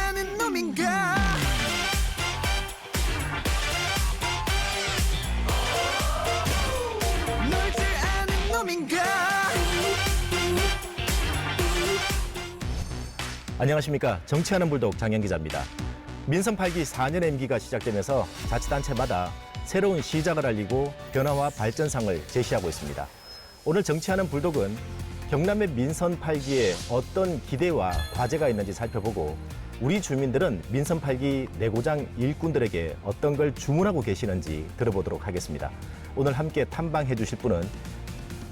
아는 놈인가 널 줄 아는 놈인가. 안녕하십니까. 정치하는 불독 장현 기자입니다. 민선 8기 4년 임기가 시작되면서 자치단체마다 새로운 시작을 알리고 변화와 발전상을 제시하고 있습니다. 오늘 정치하는 불독은 경남의 민선 8기에 어떤 기대와 과제가 있는지 살펴보고 우리 주민들은 민선 8기 내고장 일꾼들에게 어떤 걸 주문하고 계시는지 들어보도록 하겠습니다. 오늘 함께 탐방해 주실 분은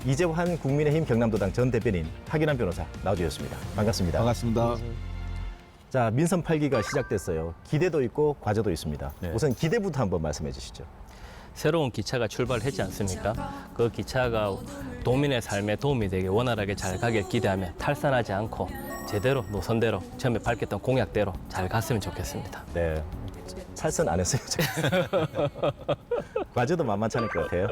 이재환 국민의힘 경남도당 전 대변인 하기남 변호사 나와주셨습니다. 반갑습니다. 반갑습니다. 자, 민선 8기가 시작됐어요. 기대도 있고 과제도 있습니다. 네. 우선 기대부터 한번 말씀해 주시죠. 새로운 기차가 출발했지 않습니까? 그 기차가 도민의 삶에 도움이 되게 원활하게 잘 가길 기대하며 탈선하지 않고 제대로 노선대로 처음에 밝혔던 공약대로 잘 갔으면 좋겠습니다. 네. 탈선 안 했어요, 제가. 과제도 만만치 않을 것 같아요.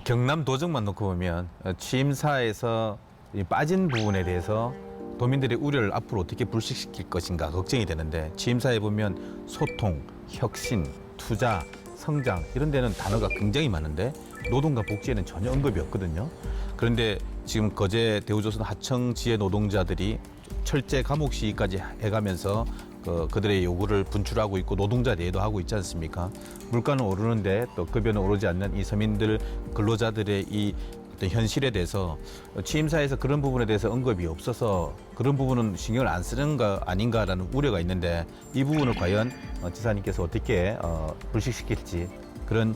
경남 도정만 놓고 보면 취임사에서 이 빠진 부분에 대해서 도민들의 우려를 앞으로 어떻게 불식시킬 것인가 걱정이 되는데 취임사에 보면 소통, 혁신, 투자, 성장 이런 데는 단어가 굉장히 많은데 노동과 복지에는 전혀 언급이 없거든요. 그런데 지금 거제 대우조선 하청 지회 노동자들이 철제 감옥 시위까지 해가면서 그들의 요구를 분출하고 있고 노동자 대회도 하고 있지 않습니까? 물가는 오르는데 또 급여는 오르지 않는 이 서민들 근로자들의 이 어떤 현실에 대해서 취임사에서 그런 부분에 대해서 언급이 없어서 그런 부분은 신경을 안 쓰는 거 아닌가라는 우려가 있는데 이 부분을 과연 지사님께서 어떻게 불식시킬지 그런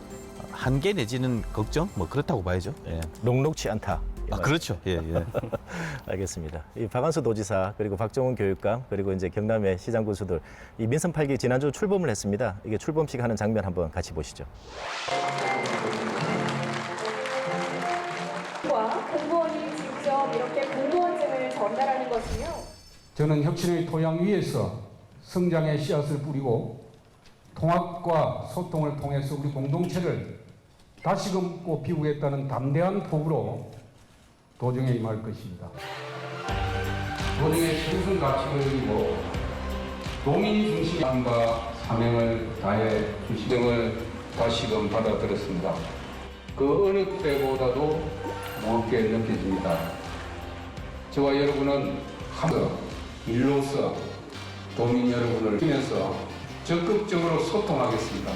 한계 내지는 걱정? 뭐 그렇다고 봐야죠. 예. 녹록치 않다. 그렇죠. 예, 예. 알겠습니다. 이 박한수 도지사 그리고 박정훈 교육감 그리고 이제 경남의 시장 군수들 이 민선 8기 지난주 출범을 했습니다. 이게 출범식 하는 장면 한번 같이 보시죠. 공무원이 직접 이렇게 공무원증을 전달하는 것은요. 저는 혁신의 토양 위에서 성장의 씨앗을 뿌리고 통합과 소통을 통해서 우리 공동체를 다시금 꽃피우겠다는 담대한 포부로 도정에 임할 것입니다. 도정의 충성 가치를 이루고 도민 중심의 삶과 사명을 다해 주시등을 다시금 받아들였습니다. 그 어느 때보다도 무겁게 느껴집니다. 저와 여러분은 한 일로서 도민 여러분을 위해서 적극적으로 소통하겠습니다.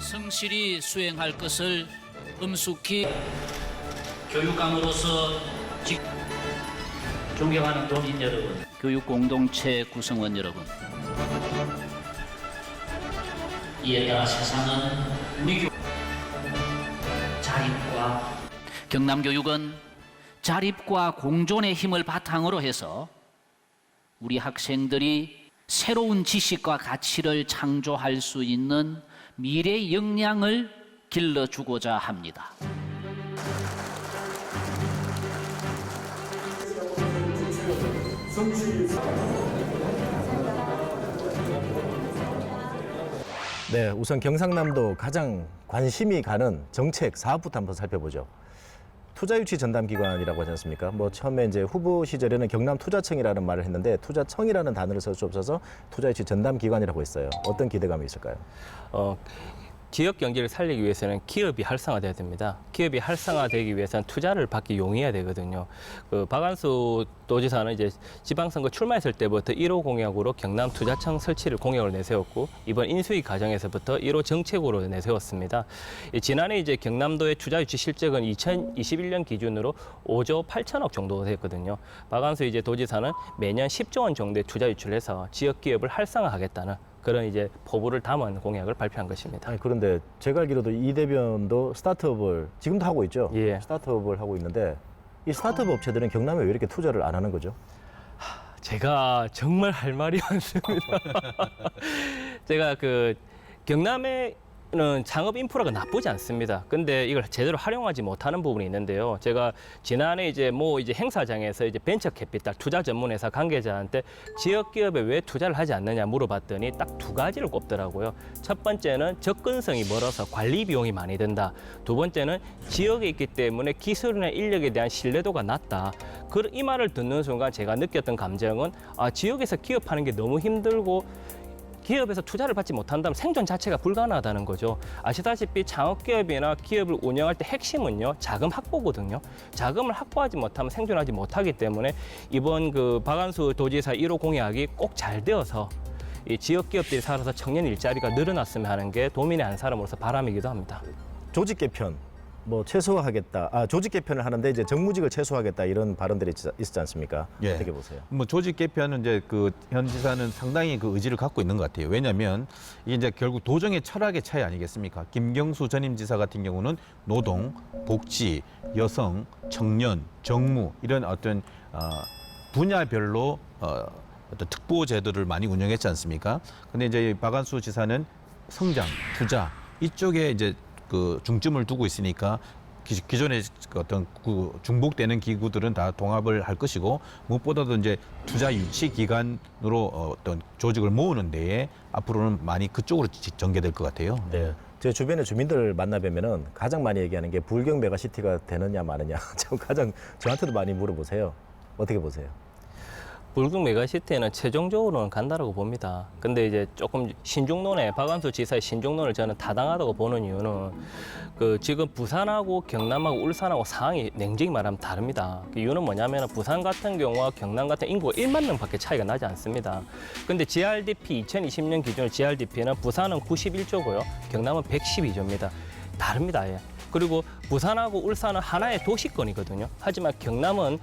성실히 수행할 것을 엄숙히 교육감으로서 존경하는 도민 여러분, 교육 공동체 구성원 여러분, 이에 따라 세상은 우리 자립과 경남교육은 자립과 공존의 힘을 바탕으로 해서 우리 학생들이 새로운 지식과 가치를 창조할 수 있는 미래의 역량을 길러주고자 합니다. 네, 우선 경상남도 가장 관심이 가는 정책 사업부터 한번 살펴보죠. 투자유치 전담기관이라고 하지 않습니까? 뭐 처음에 이제 후보 시절에는 경남투자청이라는 말을 했는데 투자청이라는 단어를 쓸 수 없어서 투자유치 전담기관이라고 했어요. 어떤 기대감이 있을까요? 지역 경제를 살리기 위해서는 기업이 활성화돼야 됩니다. 기업이 활성화되기 위해서는 투자를 받기 용이해야 되거든요. 박한수 도지사는 이제 지방선거 출마했을 때부터 1호 공약으로 경남투자청 설치를 공약을 내세웠고 이번 인수위 과정에서부터 1호 정책으로 내세웠습니다. 지난해 이제 경남도의 투자 유치 실적은 2021년 기준으로 5조 8천억 정도 됐거든요. 박한수 이제 도지사는 매년 10조 원 정도의 투자 유치를 해서 지역 기업을 활성화하겠다는 그런 이제 포부를 담은 공약을 발표한 것입니다. 아니 그런데 제가 알기로도 이 대변도 스타트업을 지금도 하고 있죠. 예. 스타트업을 하고 있는데 이 스타트업 업체들은 경남에 왜 이렇게 투자를 안 하는 거죠? 제가 정말 할 말이 많습니다. 제가 경남에 는 창업 인프라가 나쁘지 않습니다. 근데 이걸 제대로 활용하지 못하는 부분이 있는데요. 제가 지난해 이제 행사장에서 이제 벤처 캐피탈 투자 전문 회사 관계자한테 지역 기업에 왜 투자를 하지 않느냐 물어봤더니 딱 두 가지를 꼽더라고요. 첫 번째는 접근성이 멀어서 관리 비용이 많이 든다. 두 번째는 지역에 있기 때문에 기술이나 인력에 대한 신뢰도가 낮다. 이 말을 듣는 순간 제가 느꼈던 감정은 지역에서 기업하는 게 너무 힘들고 기업에서 투자를 받지 못한다면 생존 자체가 불가능하다는 거죠. 아시다시피 창업기업이나 기업을 운영할 때 핵심은요, 자금 확보거든요. 자금을 확보하지 못하면 생존하지 못하기 때문에 이번 그 박한수 도지사 1호 공약이 꼭 잘 되어서 이 지역 기업들이 살아서 청년 일자리가 늘어났으면 하는 게 도민의 한 사람으로서 바람이기도 합니다. 조직 개편 뭐 최소화하겠다. 조직 개편을 하는데 이제 정무직을 최소화하겠다 이런 발언들이 있지 않습니까? 예. 어떻게 보세요? 뭐 조직 개편은 이제 그 현 지사는 상당히 그 의지를 갖고 있는 것 같아요. 왜냐하면 이게 이제 결국 도정의 철학의 차이 아니겠습니까? 김경수 전임 지사 같은 경우는 노동, 복지, 여성, 청년, 정무 이런 어떤 분야별로 어떤 특보 제도를 많이 운영했지 않습니까? 근데 이제 박한수 지사는 성장, 투자 이쪽에 이제 그 중점을 두고 있으니까 기존의 어떤 중복되는 기구들은 다 통합을 할 것이고 무엇보다도 이제 투자 유치 기관으로 어떤 조직을 모으는 데에 앞으로는 많이 그쪽으로 전개될 것 같아요. 네. 제 주변의 주민들 만나뵈면은 가장 많이 얘기하는 게 불경 메가시티가 되느냐 마느냐. 가장 저한테도 많이 물어보세요. 어떻게 보세요? 불경 메가시티는 최종적으로는 간다라고 봅니다. 근데 이제 조금 신중론에 박한수 지사의 신중론을 저는 타당하다고 보는 이유는 지금 부산하고 경남하고 울산하고 상황이 냉정히 말하면 다릅니다. 그 이유는 뭐냐면 부산 같은 경우와 경남 같은 인구가 1만 명밖에 차이가 나지 않습니다. 근데 GRDP 2020년 기준 GRDP는 부산은 91조고요. 경남은 112조입니다. 다릅니다. 아예. 그리고 부산하고 울산은 하나의 도시권이거든요. 하지만 경남은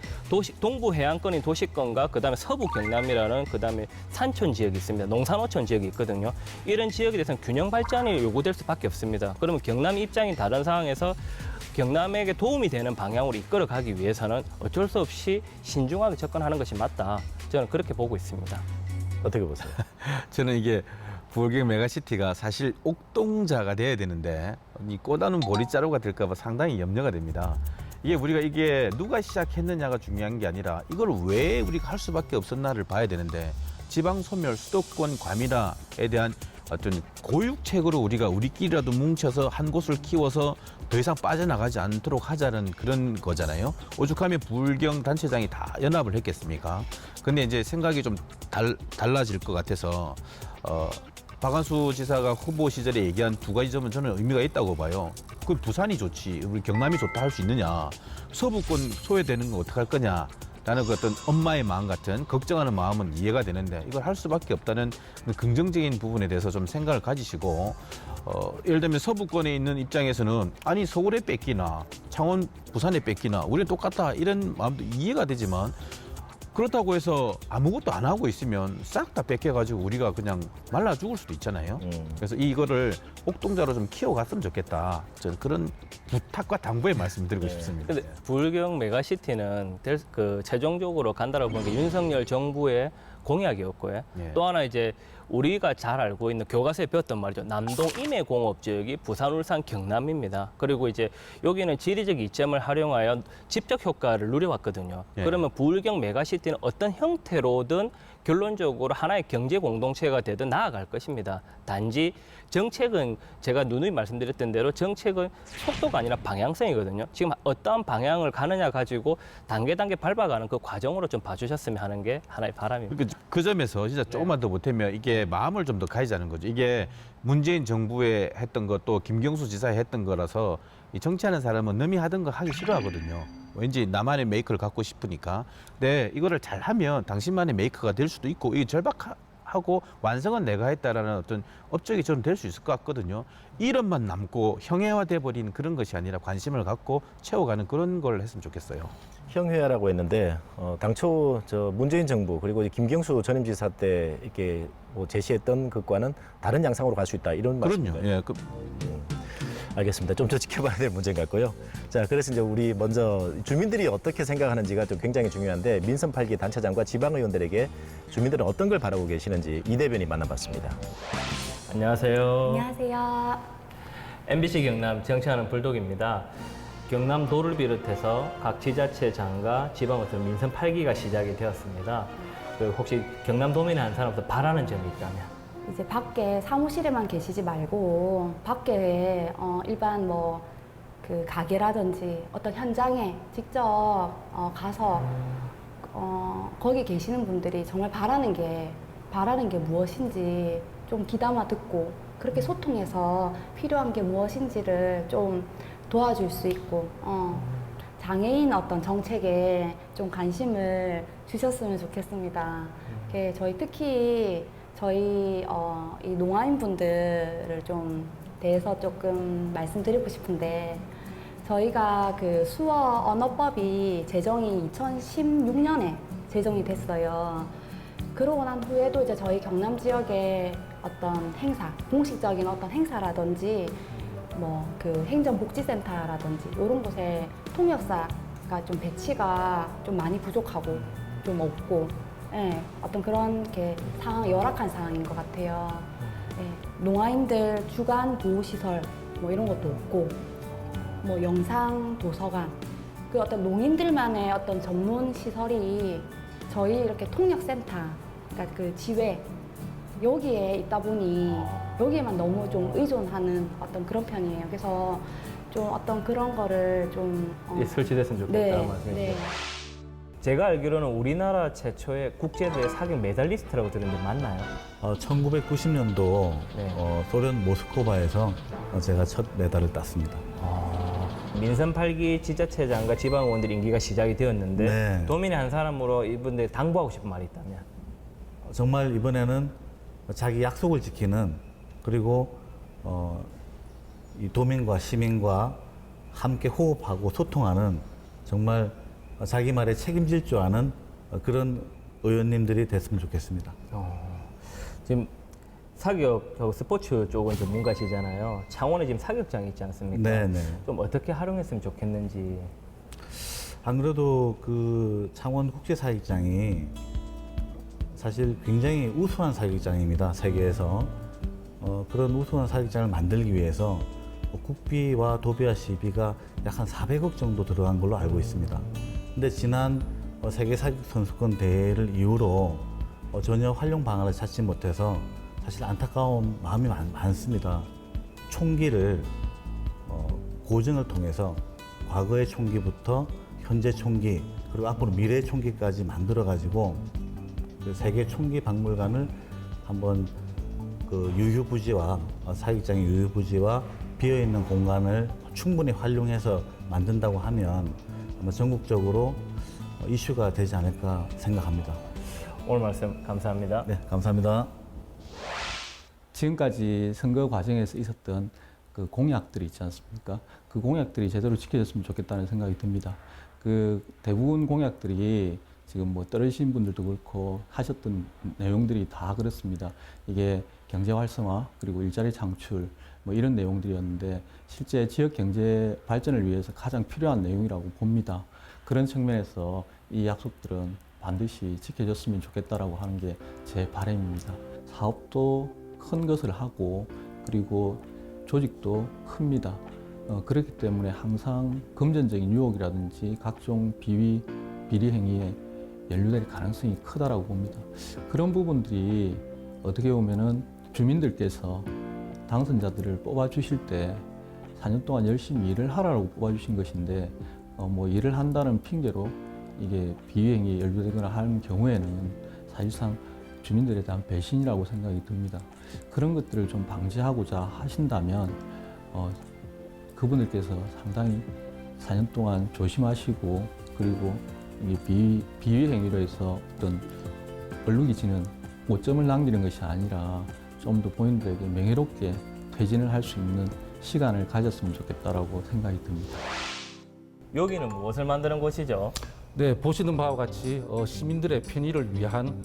동부 해안권인 도시권과 그다음에 서부 경남이라는 그다음에 산촌 지역이 있습니다. 농산어촌 지역이 있거든요. 이런 지역에 대해서는 균형 발전이 요구될 수밖에 없습니다. 그러면 경남 입장이 다른 상황에서 경남에게 도움이 되는 방향으로 이끌어가기 위해서는 어쩔 수 없이 신중하게 접근하는 것이 맞다. 저는 그렇게 보고 있습니다. 어떻게 보세요? 저는 이게 불경 메가시티가 사실 옥동자가 돼야 되는데 이 꼬다는 보리자루가 될까 봐 상당히 염려가 됩니다. 이게 누가 시작했느냐가 중요한 게 아니라 이걸 왜 우리가 할 수밖에 없었나를 봐야 되는데 지방 소멸, 수도권 과밀화에 대한 어떤 고육책으로 우리가 우리끼리라도 뭉쳐서 한 곳을 키워서 더 이상 빠져나가지 않도록 하자는 그런 거잖아요. 오죽하면 불경 단체장이 다 연합을 했겠습니까? 근데 이제 생각이 좀 달라질 것 같아서 박한수 지사가 후보 시절에 얘기한 두 가지 점은 저는 의미가 있다고 봐요. 그 부산이 좋지, 우리 경남이 좋다 할 수 있느냐, 서부권 소외되는 거 어떡할 거냐. 라는 그 어떤 엄마의 마음 같은 걱정하는 마음은 이해가 되는데 이걸 할 수밖에 없다는 긍정적인 부분에 대해서 좀 생각을 가지시고 예를 들면 서부권에 있는 입장에서는 아니 서울에 뺏기나 창원 부산에 뺏기나 우리는 똑같다 이런 마음도 이해가 되지만 그렇다고 해서 아무것도 안 하고 있으면 싹 다 뺏겨가지고 우리가 그냥 말라 죽을 수도 있잖아요. 그래서 이거를 옥동자로 좀 키워갔으면 좋겠다. 저는 그런 부탁과 당부의 말씀 드리고 싶습니다. 근데 불경 메가시티는 최종적으로 간다라고 보는 게 윤석열 정부의 공약이었고요. 예. 또 하나 이제 우리가 잘 알고 있는 교과서에 배웠던 말이죠. 남동 임해공업 지역이 부산, 울산, 경남입니다. 그리고 이제 여기는 지리적 이점을 활용하여 집적 효과를 누려왔거든요. 예. 그러면 불경 메가시티는 어떤 형태로든 결론적으로 하나의 경제 공동체가 되든 나아갈 것입니다. 단지 정책은 제가 누누이 말씀드렸던 대로 정책은 속도가 아니라 방향성이거든요. 지금 어떠한 방향을 가느냐 가지고 단계 밟아가는 그 과정으로 좀 봐주셨으면 하는 게 하나의 바람입니다. 그러니까 그 점에서 진짜 조금만 더 보태면 이게 마음을 좀 더 가지자는 거죠. 이게 문재인 정부에 했던 것도 김경수 지사에 했던 거라서 이 정치하는 사람은 남이 하던 거 하기 싫어하거든요. 왠지 나만의 메이크를 갖고 싶으니까. 근데 이거를 잘하면 당신만의 메이크가 될 수도 있고 이게 절박하고 완성은 내가 했다라는 어떤 업적이 저는 될 수 있을 것 같거든요. 이름만 남고 형해화돼 버린 그런 것이 아니라 관심을 갖고 채워가는 그런 걸 했으면 좋겠어요. 형회화라고 했는데 당초 문재인 정부 그리고 김경수 전임 지사 때 이렇게 제시했던 것과는 다른 양상으로 갈 수 있다 이런 말씀인가요? 그럼요. 예, 알겠습니다. 좀 더 지켜봐야 될 문제인 것 같고요. 자, 그래서 이제 우리 먼저 주민들이 어떻게 생각하는지가 좀 굉장히 중요한데 민선 8기 단체장과 지방의원들에게 주민들은 어떤 걸 바라고 계시는지 이 대변인 만나봤습니다. 안녕하세요. 안녕하세요. MBC 경남 정치하는 불독입니다. 경남도를 비롯해서 각 지자체장과 지방으로서 민선 8기가 시작이 되었습니다. 혹시 경남도민의 한 사람부터 바라는 점이 있다면? 이제 밖에 사무실에만 계시지 말고 밖에 일반 뭐 그 가게라든지 어떤 현장에 직접 가서 거기 계시는 분들이 정말 바라는 게 무엇인지 좀 귀담아 듣고 그렇게 소통해서 필요한 게 무엇인지를 좀 도와줄 수 있고 장애인 어떤 정책에 좀 관심을 주셨으면 좋겠습니다. 특히 저희 이 농아인 분들을 좀 대해서 조금 말씀드리고 싶은데 저희가 그 수어 언어법이 제정이 2016년에 제정이 됐어요. 그러고 난 후에도 이제 저희 경남 지역의 어떤 행사, 공식적인 어떤 행사라든지 뭐 그 행정복지센터라든지 이런 곳에 통역사가 좀 배치가 좀 많이 부족하고 좀 없고 예, 어떤 그런 게 열악한 상황인 것 같아요. 예, 농아인들 주간 보호시설 뭐 이런 것도 없고 뭐 영상 도서관 그 어떤 농인들만의 어떤 전문 시설이 저희 이렇게 통역센터 그러니까 그 지회 여기에 있다 보니 여기에만 너무 좀 의존하는 어떤 그런 편이에요. 그래서 좀 어떤 그런 거를 좀 설치됐으면 좋겠다는 네, 말씀이시죠? 네. 제가 알기로는 우리나라 최초의 국제대회 사격 메달리스트라고 들었는데 맞나요? 1990년도 네. 소련 모스크바에서 제가 첫 메달을 땄습니다. 민선 8기 지자체장과 지방의원들 임기가 시작이 되었는데 네. 도민의 한 사람으로 이분들 당부하고 싶은 말이 있다면? 정말 이번에는 자기 약속을 지키는 그리고 이 도민과 시민과 함께 호흡하고 소통하는 정말 자기 말에 책임질 줄 아는 그런 의원님들이 됐으면 좋겠습니다. 지금 사격하고 스포츠 쪽은 전문가시잖아요. 창원에 지금 사격장이 있지 않습니까? 네네. 좀 어떻게 활용했으면 좋겠는지. 안 그래도 그 창원 국제사격장이 사실 굉장히 우수한 사격장입니다. 세계에서. 그런 우수한 사격장을 만들기 위해서 국비와 도비와 시비가 약 한 400억 정도 들어간 걸로 알고 있습니다. 근데 지난 세계 사격 선수권 대회를 이후로 전혀 활용 방안을 찾지 못해서 사실 안타까운 마음이 많습니다. 총기를 고증을 통해서 과거의 총기부터 현재 총기 그리고 앞으로 미래 총기까지 만들어 가지고 그 세계 총기 박물관을 한번 그 유휴부지와 사격장의 유휴부지와 비어 있는 공간을 충분히 활용해서 만든다고 하면 아마 전국적으로 이슈가 되지 않을까 생각합니다. 오늘 말씀 감사합니다. 네, 감사합니다. 지금까지 선거 과정에서 있었던 그 공약들이 있지 않습니까? 그 공약들이 제대로 지켜졌으면 좋겠다는 생각이 듭니다. 그 대부분 공약들이 지금 뭐 떨어지신 분들도 그렇고 하셨던 내용들이 다 그렇습니다. 이게 경제 활성화 그리고 일자리 창출 뭐 이런 내용들이었는데 실제 지역 경제 발전을 위해서 가장 필요한 내용이라고 봅니다. 그런 측면에서 이 약속들은 반드시 지켜졌으면 좋겠다라고 하는 게 제 바람입니다. 사업도 큰 것을 하고 그리고 조직도 큽니다. 그렇기 때문에 항상 금전적인 유혹이라든지 각종 비위, 비리 행위에 연루될 가능성이 크다라고 봅니다. 그런 부분들이 어떻게 보면은 주민들께서 당선자들을 뽑아주실 때 4년 동안 열심히 일을 하라고 뽑아주신 것인데 뭐 일을 한다는 핑계로 이게 비위행위에 연루되거나 하는 경우에는 사실상 주민들에 대한 배신이라고 생각이 듭니다. 그런 것들을 좀 방지하고자 하신다면 그분들께서 상당히 4년 동안 조심하시고 그리고 비위 행위로 해서 어떤 얼룩이 지는 오점을 남기는 것이 아니라 좀 더 본인들에게 명예롭게 퇴진을 할 수 있는 시간을 가졌으면 좋겠다라고 생각이 듭니다. 여기는 무엇을 만드는 곳이죠? 네, 보시는 바와 같이 시민들의 편의를 위한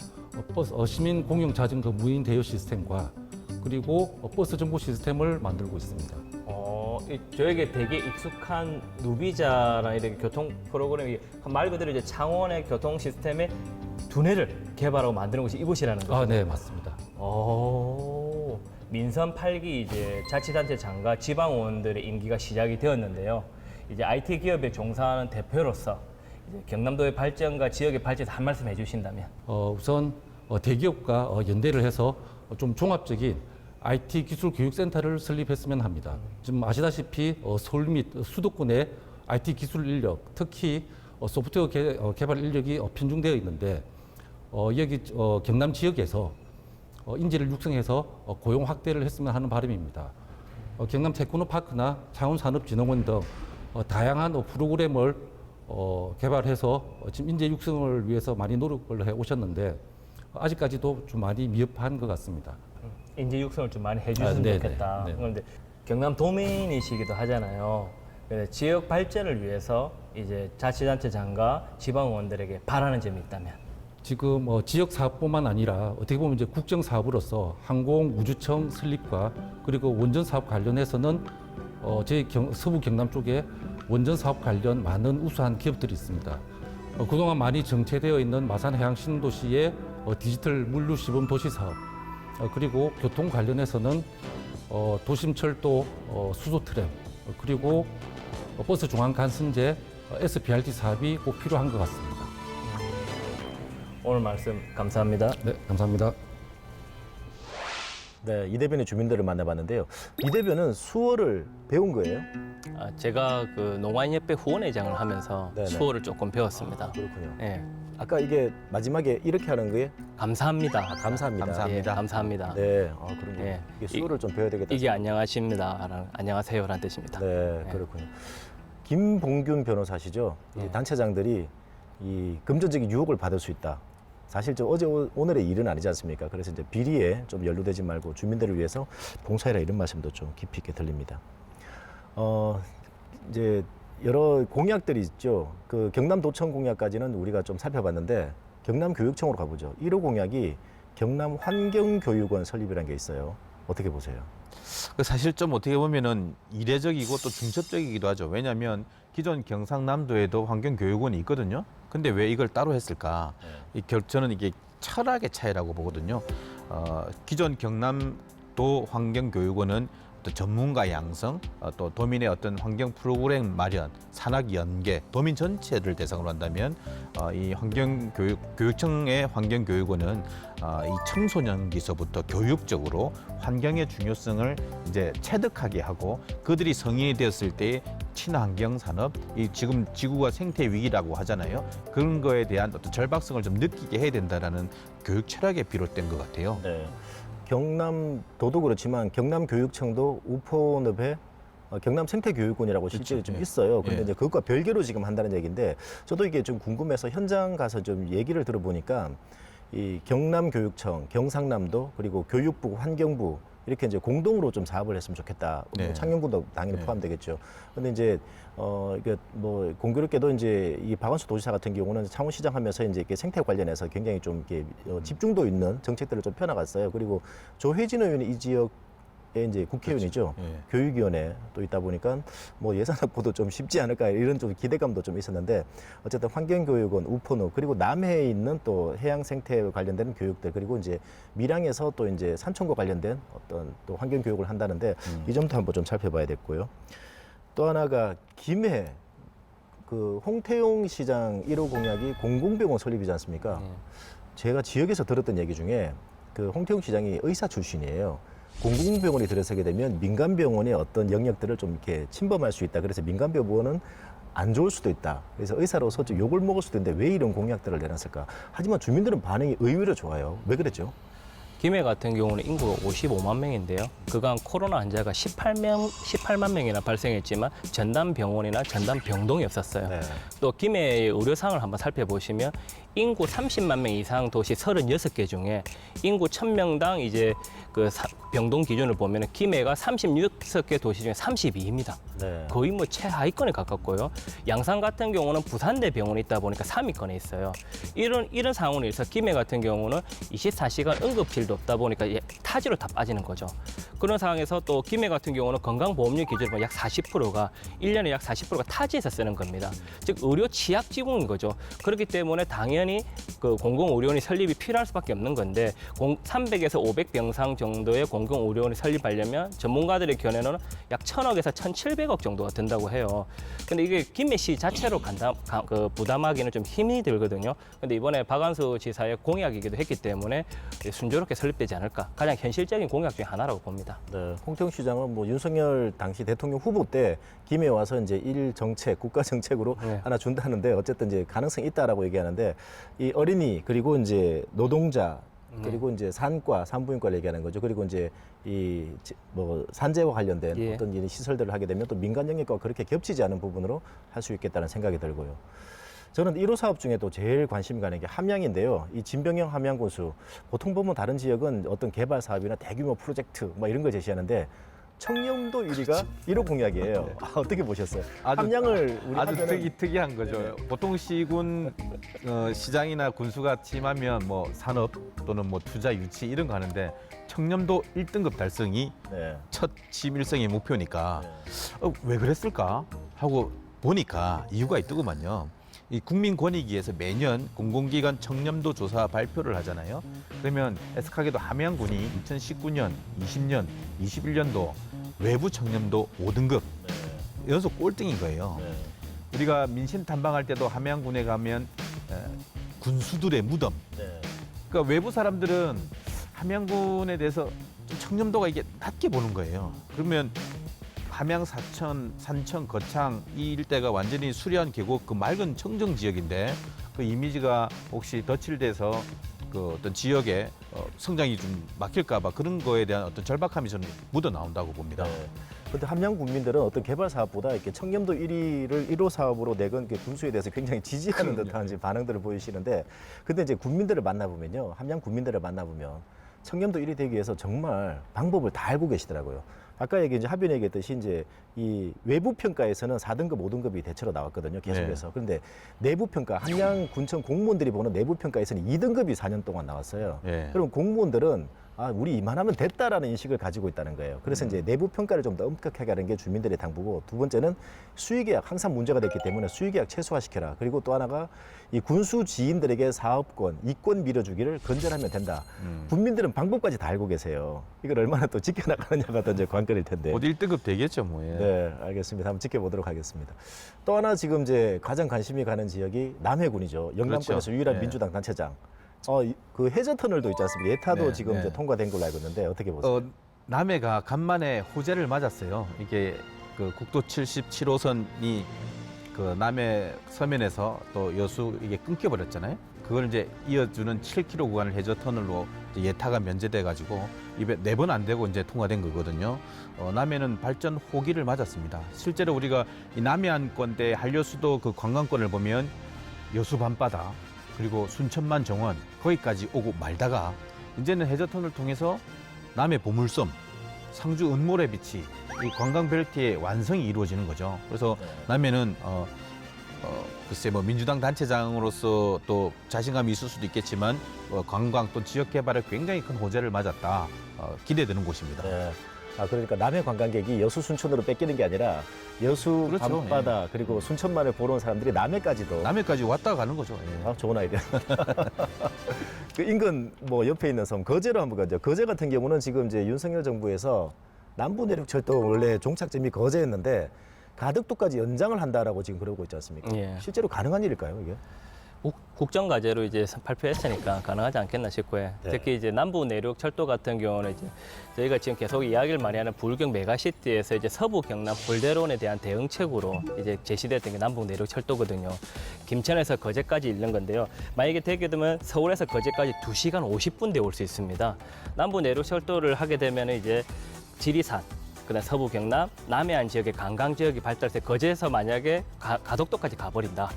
시민 공용 자전거 무인 대여 시스템과 그리고 버스 정보 시스템을 만들고 있습니다. 저에게 되게 익숙한 누비자라는 이렇게 교통 프로그램이 말 그대로 이제 창원의 교통 시스템의 두뇌를 개발하고 만드는 곳이 이곳이라는 거죠. 네, 맞습니다. 민선 8기 이제 자치단체 장과 지방의원들의 임기가 시작이 되었는데요. 이제 IT 기업에 종사하는 대표로서 이제 경남도의 발전과 지역의 발전에 한 말씀 해주신다면. 우선 대기업과 연대를 해서 좀 종합적인 IT 기술 교육센터를 설립했으면 합니다. 지금 아시다시피 서울 및 수도권의 IT 기술 인력, 특히 소프트웨어 개발 인력이 편중되어 있는데 여기 경남 지역에서 인재를 육성해서 고용 확대를 했으면 하는 바람입니다. 경남 테크노파크나 창원산업진흥원 등 다양한 프로그램을 개발해서 지금 인재 육성을 위해서 많이 노력을 해 오셨는데 아직까지도 좀 많이 미흡한 것 같습니다. 인재 육성을 좀 많이 해주시면 좋겠다. 그런데 경남 도민이시기도 하잖아요. 그래서 지역 발전을 위해서 이제 자치단체장과 지방의원들에게 바라는 점이 있다면. 지금 지역 사업뿐만 아니라 어떻게 보면 이제 국정 사업으로서 항공우주청 설립과 그리고 원전 사업 관련해서는 저희 서부 경남 쪽에 원전 사업 관련 많은 우수한 기업들이 있습니다. 그동안 많이 정체되어 있는 마산 해양 신도시의 디지털 물류 시범 도시 사업, 그리고 교통 관련해서는 도심철도 수소 트램, 그리고 버스 중앙 간선제 SBRT 사업이 꼭 필요한 것 같습니다. 오늘 말씀 감사합니다. 네, 감사합니다. 네, 이 대변의 주민들을 만나봤는데요. 이 대변은 수어를 배운 거예요? 제가 그 농아인협회 후원회장을 하면서 네네. 수어를 조금 배웠습니다. 그렇군요. 네. 아까 이게 마지막에 이렇게 하는 거예요? 감사합니다. 감사합니다. 감사합니다. 감사합니다. 네, 그런 거. 네. 이게 수어를 좀 배워야 되겠다. 이게 안녕하십니다. 안녕하세요라는 뜻입니다. 네, 그렇군요. 김봉균 변호사시죠? 이 단체장들이 이 금전적인 유혹을 받을 수 있다. 사실 어제 오늘의 일은 아니지 않습니까? 그래서 이제 비리에 좀 연루되지 말고 주민들을 위해서 봉사해라 이런 말씀도 좀 깊이 있게 들립니다. 이제 여러 공약들이 있죠. 그 경남도청 공약까지는 우리가 좀 살펴봤는데 경남교육청으로 가보죠. 1호 공약이 경남환경교육원 설립이라는 게 있어요. 어떻게 보세요? 사실 좀 어떻게 보면은 이례적이고 또 중첩적이기도 하죠. 왜냐하면 기존 경상남도에도 환경교육원이 있거든요. 근데 왜 이걸 따로 했을까? 저는 이게 철학의 차이라고 보거든요. 기존 경남도 환경교육원은 또 전문가 양성, 또 도민의 어떤 환경 프로그램 마련, 산학 연계, 도민 전체를 대상으로 한다면 이 교육청의 환경교육원은 이 청소년기서부터 교육적으로 환경의 중요성을 이제 체득하게 하고 그들이 성인이 되었을 때 친환경 산업, 이 지금 지구가 생태 위기라고 하잖아요. 그런 거에 대한 어떤 절박성을 좀 느끼게 해야 된다라는 교육 철학에 비롯된 것 같아요. 네. 경남도도 그렇지만 경남교육청도 우포늪에 경남생태교육원이라고 실제로 좀 있어요. 그런데 이제 그것과 별개로 지금 한다는 얘기인데 저도 이게 좀 궁금해서 현장 가서 좀 얘기를 들어보니까 이 경남교육청, 경상남도 그리고 교육부, 환경부 이렇게 이제 공동으로 좀 사업을 했으면 좋겠다. 네. 창녕군도 당연히 포함되겠죠. 근데 이제 이게 뭐 공교롭게도 이제 이 박원순 도지사 같은 경우는 창원시장 하면서 이제 이렇게 생태 관련해서 굉장히 좀 이렇게 집중도 있는 정책들을 좀 펴나갔어요. 그리고 조혜진 의원이 이 지역의 이제 국회의원이죠. 그렇죠. 예. 교육위원회 또 있다 보니까 뭐 예산 확보도 좀 쉽지 않을까 이런 좀 기대감도 좀 있었는데 어쨌든 환경교육원, 우포늪 그리고 남해에 있는 또 해양 생태 관련된 교육들 그리고 이제 밀양에서 또 이제 산천과 관련된 어떤 또 환경교육을 한다는데 이 점도 한번 좀 살펴봐야 됐고요. 또 하나가 김해 그 홍태용 시장 1호 공약이 공공병원 설립이지 않습니까? 제가 지역에서 들었던 얘기 중에 그 홍태용 시장이 의사 출신이에요. 공공병원이 들어서게 되면 민간병원의 어떤 영역들을 좀 이렇게 침범할 수 있다. 그래서 민간병원은 안 좋을 수도 있다. 그래서 의사로서 좀 욕을 먹을 수도 있는데 왜 이런 공약들을 내놨을까? 하지만 주민들은 반응이 의외로 좋아요. 왜 그랬죠? 김해 같은 경우는 인구가 55만 명인데요. 그간 코로나 환자가 18만 명이나 발생했지만 전담병원이나 전담병동이 없었어요. 네. 또 김해의 의료상을 한번 살펴보시면 인구 30만 명 이상 도시 36개 중에 인구 1000명당 이제 그 병동 기준을 보면 김해가 36개 도시 중에 32입니다. 네. 거의 뭐 최하위권에 가깝고요. 양산 같은 경우는 부산대 병원이 있다 보니까 3위권에 있어요. 이런 상황으로 있어 김해 같은 경우는 24시간 응급실도 없다 보니까 타지로 다 빠지는 거죠. 그런 상황에서 또 김해 같은 경우는 건강보험료 기준으로 보면 약 40%가 1년에 약 40%가 타지에서 쓰는 겁니다. 즉 의료 취약지구인 거죠. 그렇기 때문에 당연히 그 공공의료원이 설립이 필요할 수밖에 없는 건데 300에서 500병상 정도의 공공의료원이 설립하려면 전문가들의 견해로는 약 1,000억에서 1,700억 정도가 든다고 해요. 근데 이게 김해시 자체로 부담하기는 좀 힘이 들거든요. 근데 이번에 박완수 지사의 공약이기도 했기 때문에 순조롭게 설립되지 않을까. 가장 현실적인 공약 중에 하나라고 봅니다. 네, 홍태경 시장은 뭐 윤석열 당시 대통령 후보 때 김해에 와서 이제 일 정책, 국가 정책으로 하나 준다는데 어쨌든 이제 가능성이 있다라고 얘기하는데 이 어린이 그리고 이제 노동자 그리고 이제 산과 산부인과를 얘기하는 거죠. 그리고 이제 이 뭐 산재와 관련된 예. 어떤 이 시설들을 하게 되면 또 민간 영역과 그렇게 겹치지 않은 부분으로 할 수 있겠다는 생각이 들고요. 저는 1호 사업 중에도 제일 관심 가는 게 함양인데요. 이 진병영 함양군수 보통 보면 다른 지역은 어떤 개발 사업이나 대규모 프로젝트 뭐 이런 걸 제시하는데 청렴도 1위가 1호 공약이에요. 어떻게 보셨어요? 함양을 우리 아주 하면은 특이한 거죠. 보통 시군 시장이나 군수가 취임하면 뭐 산업 또는 뭐 투자 유치 이런 거 하는데 청렴도 1등급 달성이 네. 첫 취임 일성의 목표니까 왜 그랬을까 하고 보니까 이유가 있더구만요. 이 국민권익위에서 매년 공공기관 청렴도 조사 발표를 하잖아요. 그러면 애석하게도 함양군이 2019년, 20년, 21년도 외부 청렴도 5등급 연속 꼴등인 거예요. 우리가 민심 탐방할 때도 함양군에 가면 군수들의 무덤. 그러니까 외부 사람들은 함양군에 대해서 좀 청렴도가 이게 낮게 보는 거예요. 그러면 함양, 사천, 산천, 거창 이 일대가 완전히 수려한 계곡 그 맑은 청정 지역인데 그 이미지가 혹시 덧칠돼서 그 어떤 지역에 성장이 좀 막힐까 봐 그런 거에 대한 어떤 절박함이 저는 묻어 나온다고 봅니다. 그런데 함양 국민들은 어떤 개발 사업보다 이렇게 청렴도 1위를 1호 사업으로 내건 군수에 대해서 굉장히 지지하는 듯한 이제 반응들을 보이시는데 근데 이제 국민들을 만나보면요. 함양 국민들을 만나보면 청렴도 1위 되기 위해서 정말 방법을 다 알고 계시더라고요. 아까 이제 하변이 얘기했듯이 이제 이 외부 평가에서는 4등급, 5등급이 대체로 나왔거든요. 계속해서. 네. 그런데 내부 평가, 함양 군청 공무원들이 보는 내부 평가에서는 2등급이 4년 동안 나왔어요. 네. 그럼 공무원들은 아, 우리 이만하면 됐다라는 인식을 가지고 있다는 거예요. 그래서 이제 내부 평가를 좀 더 엄격하게 하는 게 주민들의 당부고 두 번째는 수의계약 항상 문제가 됐기 때문에 수의계약 최소화시켜라. 그리고 또 하나가 이 군수 지인들에게 사업권, 이권 밀어주기를 건전하면 된다. 국민들은 방법까지 다 알고 계세요. 이걸 얼마나 또 지켜나가느냐가 더 이제 관건일 텐데. 곧 1등급 되겠죠, 뭐. 예. 네, 알겠습니다. 한번 지켜보도록 하겠습니다. 또 하나 지금 이제 가장 관심이 가는 지역이 남해군이죠. 영남권에서 그렇죠. 유일한 네. 민주당 단체장. 그 해저 터널도 있지 않습니까? 예타도 네, 지금 네. 이제 통과된 걸로 알고 있는데 어떻게 보세요? 남해가 간만에 호재를 맞았어요. 이게 그 국도 77호선이 그 남해 서면에서 또 여수 이게 끊겨버렸잖아요. 그걸 이제 이어주는 7km 구간을 해저 터널로 이제 예타가 면제돼 가지고 입에 4번 안 되고 이제 통과된 거거든요. 남해는 발전 호기를 맞았습니다. 실제로 우리가 이 남해안권대 한려수도 그 관광권을 보면 여수 밤바다 그리고 순천만 정원 거기까지 오고 말다가 이제는 해저 터널을 통해서 남해 보물섬, 상주 은모래 비치 이 관광 벨트의 완성이 이루어지는 거죠. 그래서 남해는 글쎄 뭐 민주당 단체장으로서 또 자신감이 있을 수도 있겠지만 관광 또 지역 개발에 굉장히 큰 호재를 맞았다. 기대되는 곳입니다. 네. 아, 그러니까 남해 관광객이 여수 순천으로 뺏기는 게 아니라 여수 그렇죠. 밤바다 그리고 순천만을 보러 온 사람들이 남해까지도. 남해까지 왔다 가는 거죠. 예. 아, 좋은 아이디어. 그 인근 뭐 옆에 있는 섬 거제로 한번 가죠. 거제 같은 경우는 지금 이제 윤석열 정부에서 남부 내륙 철도 원래 종착점이 거제였는데 가덕도까지 연장을 한다라고 지금 그러고 있지 않습니까? 예. 실제로 가능한 일일까요, 이게? 국정과제로 이제 발표했으니까 가능하지 않겠나 싶고요. 네. 특히 이제 남부 내륙 철도 같은 경우는 이제 저희가 지금 계속 이야기를 많이 하는 불경 메가시티에서 이제 서부 경남 볼대론에 대한 대응책으로 이제 제시됐던 게 남부 내륙 철도거든요. 김천에서 거제까지 있는 건데요. 만약에 되게 되면 서울에서 거제까지 2시간 50분대 올 수 있습니다. 남부 내륙 철도를 하게 되면 이제 지리산 그다음 서부 경남, 남해안 지역의 관광 지역이 발달해서 거제에서 만약에 가덕도까지 가버린다.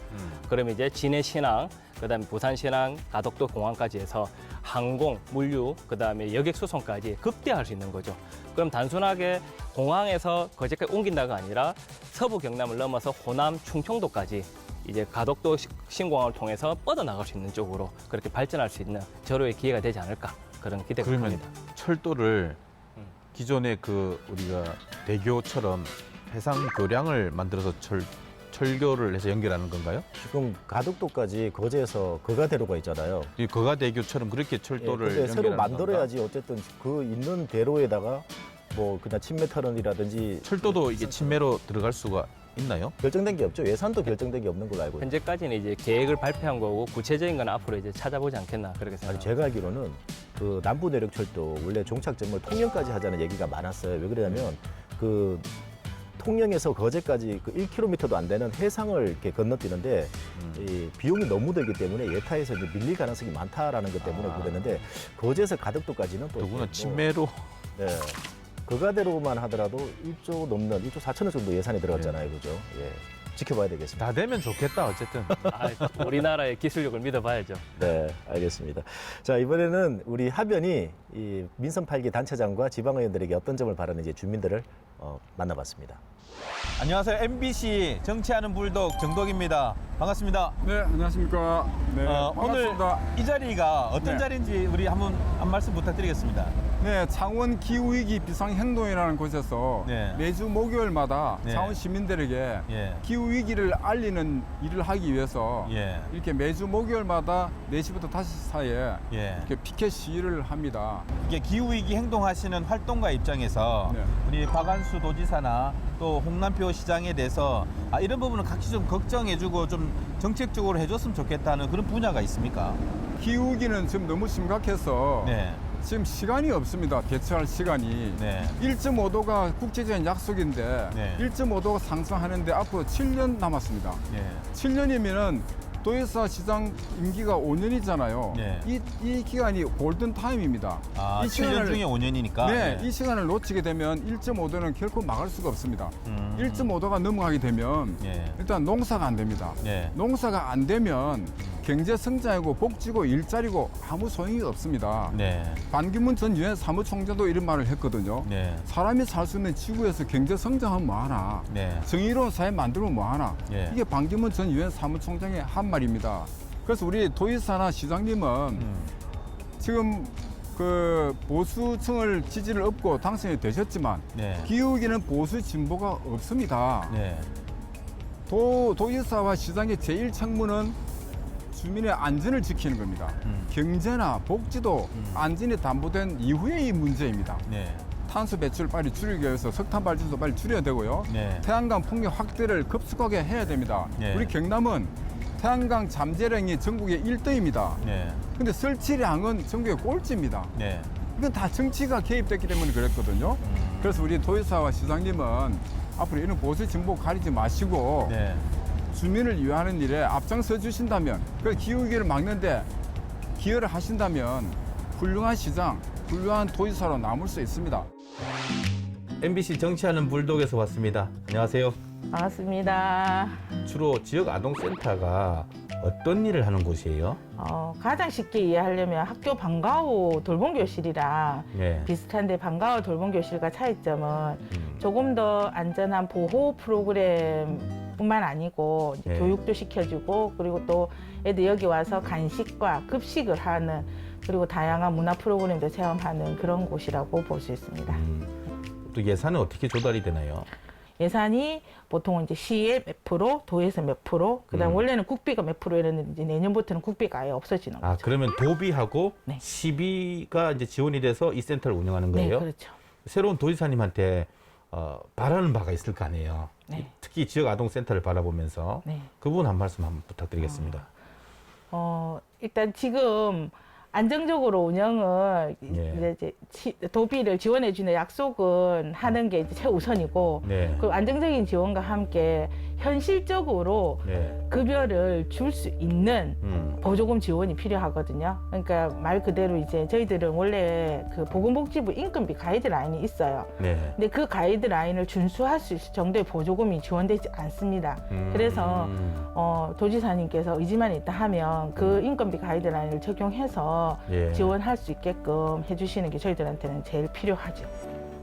그러면 이제 진해 신항, 그다음에 부산 신항, 가덕도 공항까지 해서 항공, 물류, 그다음에 여객 수송까지 극대화할 수 있는 거죠. 그럼 단순하게 공항에서 거제까지 옮긴다가 아니라 서부 경남을 넘어서 호남, 충청도까지 이제 가덕도 신공항을 통해서 뻗어나갈 수 있는 쪽으로 그렇게 발전할 수 있는 절호의 기회가 되지 않을까 그런 기대가 그러면 큽니다. 철도를 기존의 그 우리가 대교처럼 해상 교량을 만들어서 철교를 해서 연결하는 건가요? 지금 가덕도까지 거제에서 거가대로가 있잖아요. 이 거가대교처럼 그렇게 예, 철도를 근데 새로 연결하는 만들어야지 어쨌든 그 있는 대로에다가 뭐 그냥 침매 터널이라든지 철도도 이게 침매로 들어갈 수가 있나요? 결정된 게 없죠. 예산도 결정된 게 없는 걸로 알고 있어요. 현재까지는 이제 계획을 발표한 거고 구체적인 건 앞으로 이제 찾아보지 않겠나 그렇게 아니, 생각합니다. 제가 알기로는 그 남부 내륙철도 원래 종착점을 통영까지 하자는 얘기가 많았어요. 왜 그러냐면 그 통영에서 거제까지 그 1km도 안 되는 해상을 이렇게 건너뛰는데 이 비용이 너무 들기 때문에 예타에서 이제 밀릴 가능성이 많다라는 것 때문에 그랬는데 거제에서 가덕도까지는 또 누구는 뭐, 침매로 네. 거가대로만 하더라도 1조 넘는 1조 4천억 정도 예산이 들어갔잖아요. 그죠? 예. 지켜봐야 되겠습니다. 다 되면 좋겠다 어쨌든. 우리나라의 기술력을 믿어봐야죠. 네, 알겠습니다. 자, 이번에는 우리 하변이 이 민선 8기 단체장과 지방의원들에게 어떤 점을 바라는지 주민들을 만나봤습니다. 안녕하세요. MBC 정치하는 불독 정덕입니다. 반갑습니다. 네, 안녕하십니까. 네, 오늘 반갑습니다. 이 자리가 어떤 네. 자리인지 우리 한 말씀 부탁드리겠습니다. 네, 창원 기후위기 비상행동이라는 곳에서 네. 매주 목요일마다 네. 창원 시민들에게 예. 기후위기를 알리는 일을 하기 위해서 예. 이렇게 매주 목요일마다 4시부터 5시 사이에 예. 이렇게 피켓 시위를 합니다. 이게 기후위기 행동하시는 활동가 입장에서 네. 우리 박안수 도지사나 또 홍남표 시장에 대해서 이런 부분은 각시 좀 걱정해주고 좀 정책적으로 해줬으면 좋겠다는 그런 분야가 있습니까? 기후위기는 지금 너무 심각해서 네. 지금 시간이 없습니다. 대처할 시간이. 네. 1.5도가 국제적인 약속인데 네. 1.5도가 상승하는데 앞으로 7년 남았습니다. 네. 7년이면은 도지사 시장 임기가 5년이잖아요. 네. 이 기간이 골든 타임입니다. 아, 이 7년 중에 5년이니까. 네, 이 시간을 놓치게 되면 1.5도는 결코 막을 수가 없습니다. 1.5도가 넘어가게 되면 네. 일단 농사가 안 됩니다. 네. 농사가 안 되면 경제 성장이고 복지고 일자리고 아무 소용이 없습니다. 네. 반기문 전 유엔 사무총장도 이런 말을 했거든요. 네. 사람이 살 수 있는 지구에서 경제 성장하면 뭐하나, 네. 정의로운 사회 만들면 뭐하나. 네. 이게 반기문 전 유엔 사무총장의 한 말입니다. 그래서 우리 도지사나 시장님은 지금 그 보수층을 지지를 얻고 당선이 되셨지만 네. 기후위기는 보수 진보가 없습니다. 네. 도지사와 시장의 제일 책무는 주민의 안전을 지키는 겁니다. 경제나 복지도 안전이 담보된 이후의 이 문제입니다. 네. 탄소 배출 빨리 줄이기 위해서 석탄 발전소 빨리 줄여야 되고요. 네. 태양광 풍력 확대를 급속하게 해야 됩니다. 네. 우리 경남은 태양광 잠재량이 전국의 1등입니다. 네. 근데 설치량은 전국의 꼴찌입니다. 네. 이건 다 정치가 개입됐기 때문에 그랬거든요. 그래서 우리 도지사와 시장님은 앞으로 이런 보수 진보 가리지 마시고 네. 주민을 위하는 일에 앞장서 주신다면, 그 기후위기를 막는데 기여를 하신다면 훌륭한 시장, 훌륭한 도지사로 남을 수 있습니다. MBC 정치하는 불독에서 왔습니다. 안녕하세요. 반갑습니다. 주로 지역 아동센터가 어떤 일을 하는 곳이에요? 가장 쉽게 이해하려면 학교 방과후 돌봄교실이랑 네. 비슷한데 방과후 돌봄교실과 차이점은 조금 더 안전한 보호 프로그램뿐만 아니고 이제 네. 교육도 시켜주고, 그리고 또 애들 여기 와서 간식과 급식을 하는, 그리고 다양한 문화 프로그램도 체험하는 그런 곳이라고 볼 수 있습니다. 또 예산은 어떻게 조달이 되나요? 예산이 보통 이제 시에 몇 프로, 도에서 몇 프로, 그다음 원래는 국비가 몇 프로 이랬는데 이제 내년부터는 국비가 아예 없어지는 거죠. 그러면 도비하고 네. 시비가 이제 지원이 돼서 이 센터를 운영하는 네, 거예요? 그렇죠. 새로운 도지사님한테 바라는 바가 있을 거 아니에요? 네. 특히 지역 아동센터를 바라보면서 네. 그 부분 한 말씀 한번 부탁드리겠습니다. 일단 지금 안정적으로 운영을 예. 이제 도비를 지원해주는 약속은 하는 게 이제 최우선이고, 네. 그 안정적인 지원과 함께 현실적으로 네. 급여를 줄 수 있는 보조금 지원이 필요하거든요. 그러니까 말 그대로 이제 저희들은 원래 그 보건복지부 인건비 가이드라인이 있어요. 네. 근데 그 가이드라인을 준수할 수 있을 정도의 보조금이 지원되지 않습니다. 그래서 도지사님께서 의지만 있다 하면 그 인건비 가이드라인을 적용해서 예. 지원할 수 있게끔 해주시는 게 저희들한테는 제일 필요하죠.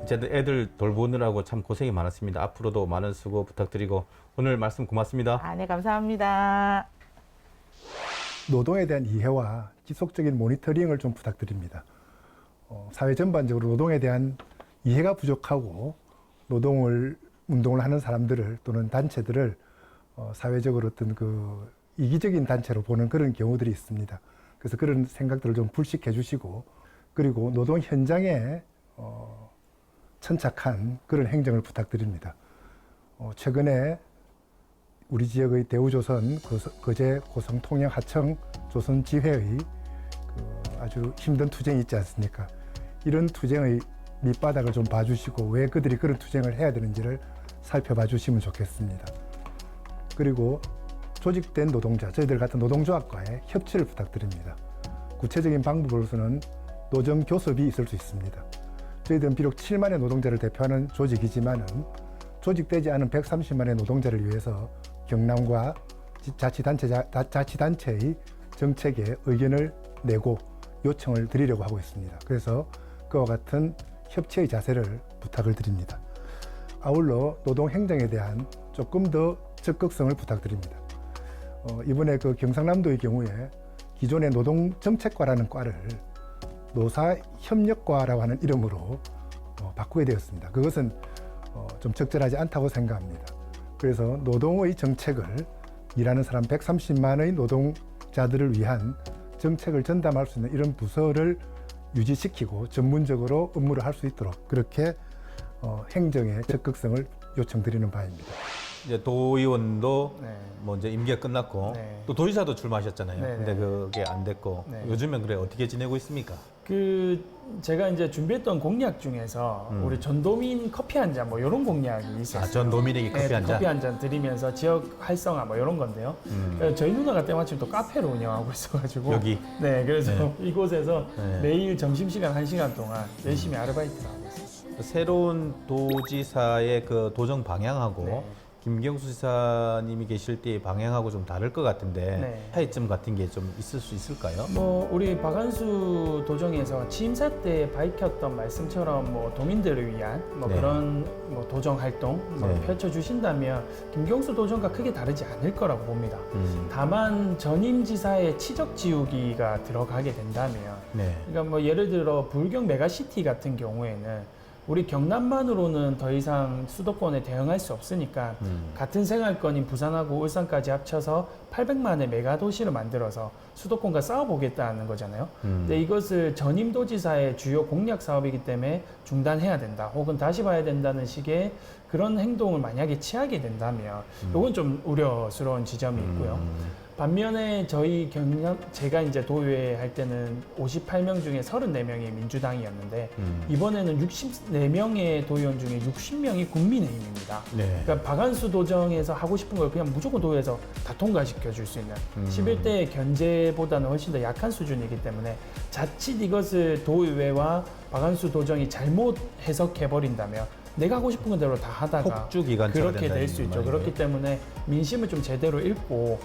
어쨌든 애들 돌보느라고 참 고생이 많았습니다. 앞으로도 많은 수고 부탁드리고 오늘 말씀 고맙습니다. 네, 감사합니다. 노동에 대한 이해와 지속적인 모니터링을 좀 부탁드립니다. 사회 전반적으로 노동에 대한 이해가 부족하고 운동을 하는 사람들을 또는 단체들을 사회적으로 어떤 그 이기적인 단체로 보는 그런 경우들이 있습니다. 그래서 그런 생각들을 좀 불식해 주시고, 그리고 노동 현장에 천착한 그런 행정을 부탁드립니다. 최근에 우리 지역의 대우조선, 거제, 고성, 통영, 하청, 조선지회의 아주 힘든 투쟁이 있지 않습니까? 이런 투쟁의 밑바닥을 좀 봐주시고 왜 그들이 그런 투쟁을 해야 되는지를 살펴봐 주시면 좋겠습니다. 그리고 조직된 노동자, 저희들 같은 노동조합과의 협치를 부탁드립니다. 구체적인 방법으로서는 노정 교섭이 있을 수 있습니다. 저희들은 비록 7만의 노동자를 대표하는 조직이지만은 조직되지 않은 130만의 노동자를 위해서 경남과 자치단체의 정책에 의견을 내고 요청을 드리려고 하고 있습니다. 그래서 그와 같은 협치의 자세를 부탁을 드립니다. 아울러 노동행정에 대한 조금 더 적극성을 부탁드립니다. 이번에 그 경상남도의 경우에 기존의 노동정책과라는 과를 노사협력과라고 하는 이름으로 바꾸게 되었습니다. 그것은 좀 적절하지 않다고 생각합니다. 그래서 노동의 정책을 일하는 사람 130만의 노동자들을 위한 정책을 전담할 수 있는 이런 부서를 유지시키고 전문적으로 업무를 할 수 있도록 그렇게 행정의 적극성을 요청드리는 바입니다. 이제 도의원도 뭐 이제 임기가 끝났고 또 도지사도 출마하셨잖아요. 근데 그게 안 됐고 요즘엔 그래 어떻게 지내고 있습니까? 제가 이제 준비했던 공약 중에서 우리 전도민 커피 한 잔 뭐 이런 공약이 있었어요. 전도민에게 커피 한 잔? 커피 한 잔 드리면서 지역 활성화 뭐 이런 건데요. 저희 누나가 때마침 또 카페를 운영하고 있어가지고 여기? 네, 그래서 이곳에서 매일 점심시간 1시간 동안 열심히 아르바이트를 하고 있습니다. 새로운 도지사의 그 도정 방향하고 김경수 지사님이 계실 때의 방향하고 좀 다를 것 같은데 차이점 같은 게 좀 있을 수 있을까요? 뭐 우리 박한수 도정에서 취임사 때 밝혔던 말씀처럼 뭐 도민들을 위한 뭐 그런 뭐 도정 활동 뭐 펼쳐주신다면 김경수 도정과 크게 다르지 않을 거라고 봅니다. 다만 전임 지사의 치적 지우기가 들어가게 된다면, 그러니까 뭐 예를 들어 불경 메가시티 같은 경우에는 우리 경남만으로는 더 이상 수도권에 대응할 수 없으니까 같은 생활권인 부산하고 울산까지 합쳐서 800만의 메가도시를 만들어서 수도권과 싸워보겠다는 거잖아요. 근데 이것을 전임 도지사의 주요 공약 사업이기 때문에 중단해야 된다, 혹은 다시 봐야 된다는 식의 그런 행동을 만약에 취하게 된다면 이건 좀 우려스러운 지점이 있고요. 반면에 저희 제가 이제 도의회 할 때는 58명 중에 34명이 민주당이었는데 이번에는 64명의 도의원 중에 60명이 국민의힘입니다. 그러니까 박한수 도정에서 하고 싶은 걸 그냥 무조건 도의회에서 다 통과시켜 줄 수 있는 11대 견제보다는 훨씬 더 약한 수준이기 때문에 자칫 이것을 도의회와 박한수 도정이 잘못 해석해버린다면 내가 하고 싶은 대로 다 하다가 그렇게 될 수 있죠. 그렇기 때문에 민심을 좀 제대로 읽고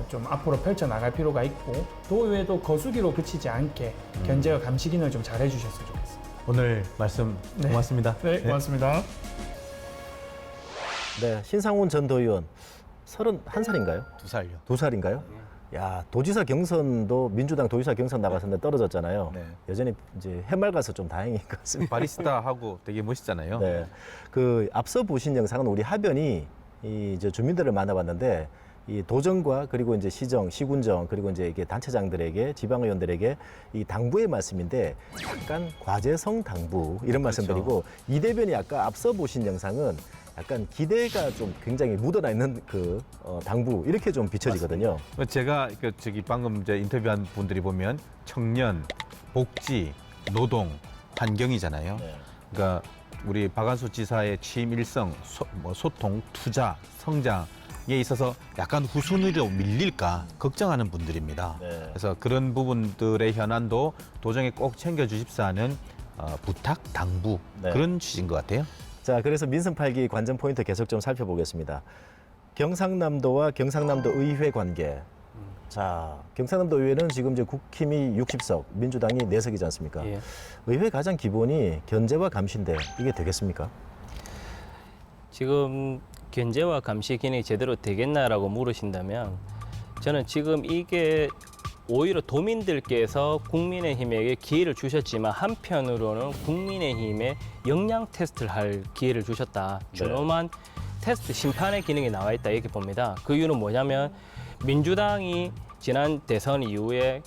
좀 앞으로 펼쳐나갈 필요가 있고 도의회도 거수기로 그치지 않게 견제와 감시 기능을 좀 잘해 주셨으면 좋겠습니다. 오늘 말씀 고맙습니다. 네, 고맙습니다. 네, 신상훈 전 도의원 31살인가요? 2살요. 2살인가요? 야, 도지사 경선도 민주당 도지사 경선 나갔었는데 떨어졌잖아요. 여전히 이제 해맑아서 좀 다행인 것 같습니다. 바리스타 하고 되게 멋있잖아요. 네, 그 앞서 보신 영상은 우리 하변이 이제 주민들을 만나봤는데 이 도정과 그리고 이제 시정, 시군정 그리고 이제 이게 단체장들에게 지방의원들에게 이 당부의 말씀인데 약간 과제성 당부 이런 말씀드리고 이 대변이 아까 앞서 보신 영상은 약간 기대가 좀 굉장히 묻어나 있는 그 당부 이렇게 좀 비춰지거든요. 맞습니다. 제가 방금 이제 인터뷰한 분들이 보면 청년, 복지, 노동, 환경이잖아요. 그러니까 우리 박한수 지사의 취임 일성, 소통, 투자, 성장에 있어서 약간 후순위로 밀릴까 걱정하는 분들입니다. 그래서 그런 부분들의 현안도 도정에 꼭 챙겨주십사 하는 부탁, 당부 그런 취지인 것 같아요. 자, 그래서 민선 8기 관전 포인트 계속 좀 살펴보겠습니다. 경상남도와 경상남도 의회 관계. 자, 경상남도 의회는 지금 이제 국힘이 60석, 민주당이 4석이지 않습니까? 의회 가장 기본이 견제와 감시인데 이게 되겠습니까? 지금 견제와 감시 기능이 제대로 되겠나라고 물으신다면 저는 지금 이게 오히려 도민들께서 국민의힘에게 기회를 주셨지만 한편으로는 국민의힘에 역량 테스트를 할 기회를 주셨다. 준엄한 테스트 심판의 기능이 나와 있다 이렇게 봅니다. 그 이유는 뭐냐면 민주당이 지난 대선 이후에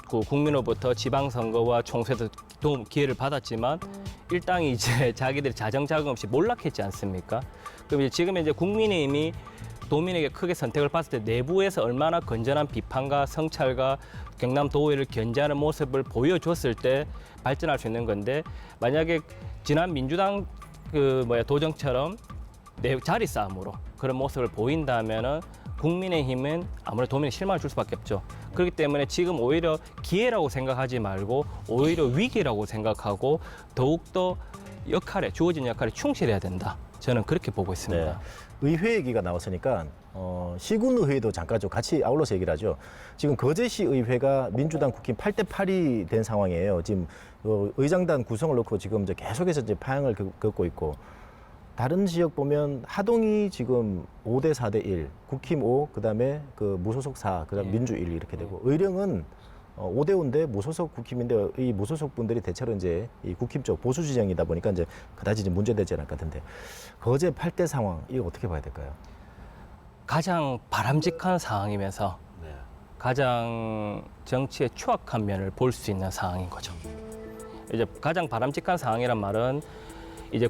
그 국민으로부터 지방선거와 총선에서 도움 기회를 받았지만 일당이 이제 자기들이 자정자금 없이 몰락했지 않습니까? 그럼 지금 이제 국민의힘이 도민에게 크게 선택을 봤을 때 내부에서 얼마나 건전한 비판과 성찰과 경남도의회를 견제하는 모습을 보여줬을 때 발전할 수 있는 건데 만약에 지난 민주당 도정처럼 내 자리 싸움으로 그런 모습을 보인다면은 국민의힘은 아무래도 도민에 실망을 줄 수밖에 없죠. 그렇기 때문에 지금 오히려 기회라고 생각하지 말고 오히려 위기라고 생각하고 더욱더 주어진 역할에 충실해야 된다. 저는 그렇게 보고 있습니다. 네. 의회 얘기가 나왔으니까 시군의회도 잠깐 좀 같이 아울러서 얘기를 하죠. 지금 거제시 의회가 민주당 국힘 8대8이 된 상황이에요. 지금 의장단 구성을 놓고 지금 이제 계속해서 이제 파행을 겪고 있고 다른 지역 보면 하동이 지금 5대4대1, 국힘 5, 그다음에 그 무소속 4, 그다음 민주 1 이렇게 되고 의령은 5대5인데 무소속 국힘인데 이 무소속 분들이 대체로 이제 이 국힘 쪽 보수 지정이다 보니까 이제 그다지 이제 문제되지 않을 것 같은데 거제 8대 상황 이거 어떻게 봐야 될까요? 가장 바람직한 상황이면서 가장 정치의 추악한 면을 볼 수 있는 상황인 거죠. 이제 가장 바람직한 상황이란 말은 이제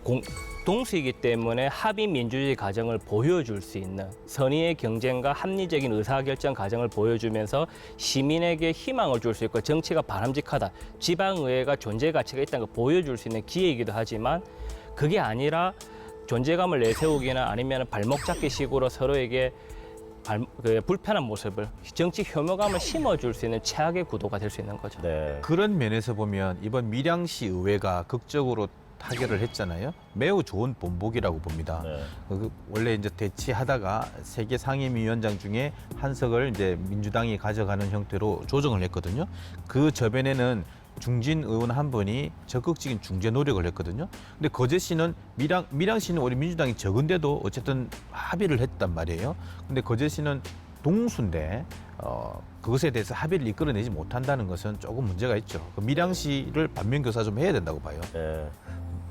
동수이기 때문에 합의 민주주의 과정을 보여줄 수 있는 선의의 경쟁과 합리적인 의사결정 과정을 보여주면서 시민에게 희망을 줄 수 있고 정치가 바람직하다. 지방의회가 존재 가치가 있다는 걸 보여줄 수 있는 기회이기도 하지만 그게 아니라 존재감을 내세우기나 아니면 발목 잡기 식으로 서로에게 불편한 모습을 정치 혐오감을 심어줄 수 있는 최악의 구도가 될 수 있는 거죠. 네. 그런 면에서 보면 이번 밀양시 의회가 극적으로 타결을 했잖아요. 매우 좋은 본보기라고 봅니다. 네. 원래 이제 대치하다가 세계 상임위원장 중에 한석을 이제 민주당이 가져가는 형태로 조정을 했거든요. 그 저변에는 중진 의원 한 분이 적극적인 중재 노력을 했거든요. 근데 거제시는 밀양시는 우리 민주당이 적은데도 어쨌든 합의를 했단 말이에요. 근데 거제시는 동수인데 그것에 대해서 합의를 이끌어내지 못한다는 것은 조금 문제가 있죠. 밀양시를 반면교사 좀 해야 된다고 봐요. 네.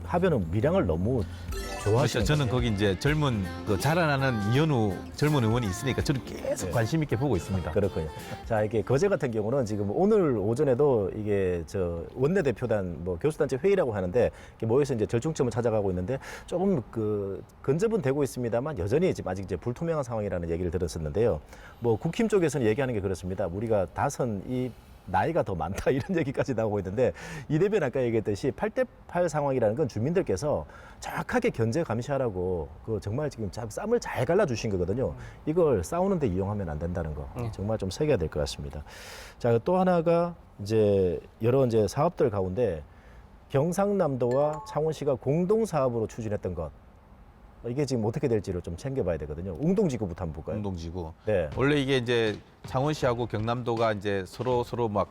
하변은 밀양을 너무 좋아하시는 저는 거예요. 거기 이제 젊은 자라나는 이현우 젊은 의원이 있으니까 저는 계속 관심 있게 보고 있습니다. 그렇군요. 자, 이게 거제 같은 경우는 지금 오늘 오전에도 이게 원내대표단 교수단체 회의라고 하는데 이렇게 모여서 이제 절충점을 찾아가고 있는데 조금 근접은 되고 있습니다만 여전히 지금 아직 이제 불투명한 상황이라는 얘기를 들었었는데요. 국힘 쪽에서는 얘기하는 게 그렇습니다. 우리가 다선이 나이가 더 많다 이런 얘기까지 나오고 있는데 이 대변 아까 얘기했듯이 8대8 상황이라는 건 주민들께서 정확하게 견제 감시하라고 정말 지금 쌈을 잘 갈라주신 거거든요. 이걸 싸우는데 이용하면 안 된다는 거 정말 좀 새겨야 될 것 같습니다. 자, 또 하나가 이제 여러 이제 사업들 가운데 경상남도와 창원시가 공동 사업으로 추진했던 것. 이게 지금 어떻게 될지를 좀 챙겨봐야 되거든요. 웅동지구부터 한번 볼까요? 웅동지구. 네. 원래 이게 이제 창원시하고 경남도가 이제 서로 막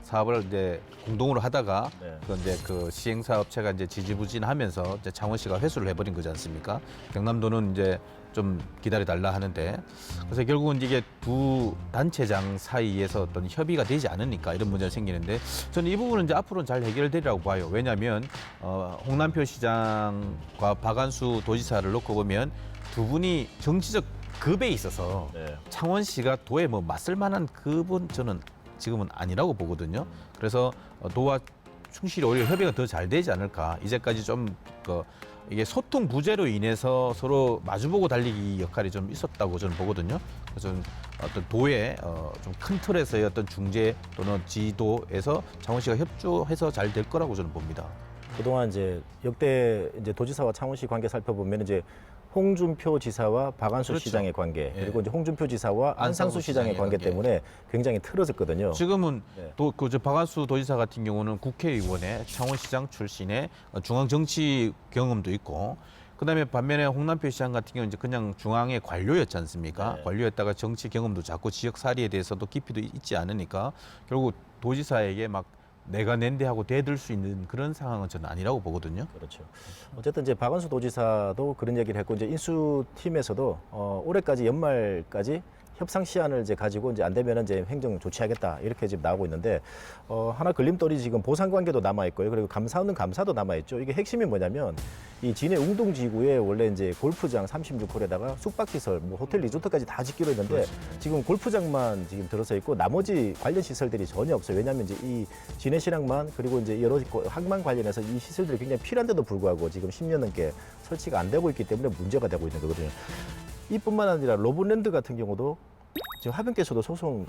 사업을 이제 공동으로 하다가 이제 시행사업체가 이제 지지부진하면서 이제 창원시가 회수를 해버린 거지 않습니까? 경남도는 이제 좀 기다려달라 하는데 그래서 결국은 이게 두 단체장 사이에서 어떤 협의가 되지 않으니까 이런 문제가 생기는데 저는 이 부분은 이제 앞으로는 잘 해결되리라고 봐요. 왜냐하면 홍남표 시장과 박안수 도지사를 놓고 보면 두 분이 정치적 급에 있어서 창원시가 도에 맞설 만한 급은 저는 지금은 아니라고 보거든요. 그래서 도와 충실히 오히려 협의가 더 잘 되지 않을까. 이제까지 좀 이게 소통 부재로 인해서 서로 마주보고 달리기 역할이 좀 있었다고 저는 보거든요. 그래서 좀 어떤 도의 좀 큰 틀에서의 어떤 중재 또는 지도에서 창원시가 협조해서 잘 될 거라고 저는 봅니다. 그동안 이제 역대 이제 도지사와 창원시 관계 살펴보면 이제 홍준표 지사와 박안수 시장의 관계 그리고 이제 홍준표 지사와 안상수 시장의 관계 때문에 굉장히 틀어졌거든요. 지금은 또 박안수 도지사 같은 경우는 국회의원의 창원시장 출신의 중앙 정치 경험도 있고, 그다음에 반면에 홍남표 시장 같은 경우는 이제 그냥 중앙의 관료였지 않습니까? 관료였다가 정치 경험도 작고 지역 사리에 대해서도 깊이도 있지 않으니까 결국 도지사에게 막 내가 낸대하고 대들 수 있는 그런 상황은 저는 아니라고 보거든요. 그렇죠. 어쨌든 이제 박안수 도지사도 그런 얘기를 했고 이제 인수팀에서도 올해까지 연말까지 협상 시한을 이제 가지고 이제 안 되면은 이제 행정 조치하겠다 이렇게 지금 나오고 있는데 하나 걸림돌이 지금 보상 관계도 남아 있고요. 그리고 감사는 감사도 남아 있죠. 이게 핵심이 뭐냐면 이 진해 웅동지구에 원래 이제 골프장 36홀에다가 숙박시설, 뭐 호텔 리조트까지 다 짓기로 했는데 그렇죠. 지금 골프장만 지금 들어서 있고 나머지 관련 시설들이 전혀 없어요. 왜냐하면 이제 이 진해시랑만 그리고 이제 여러 항만 관련해서 이 시설들이 굉장히 필요한데도 불구하고 지금 10년 넘게 설치가 안 되고 있기 때문에 문제가 되고 있는 거거든요. 이뿐만 아니라 로봇랜드 같은 경우도 지금 하변께서도 소송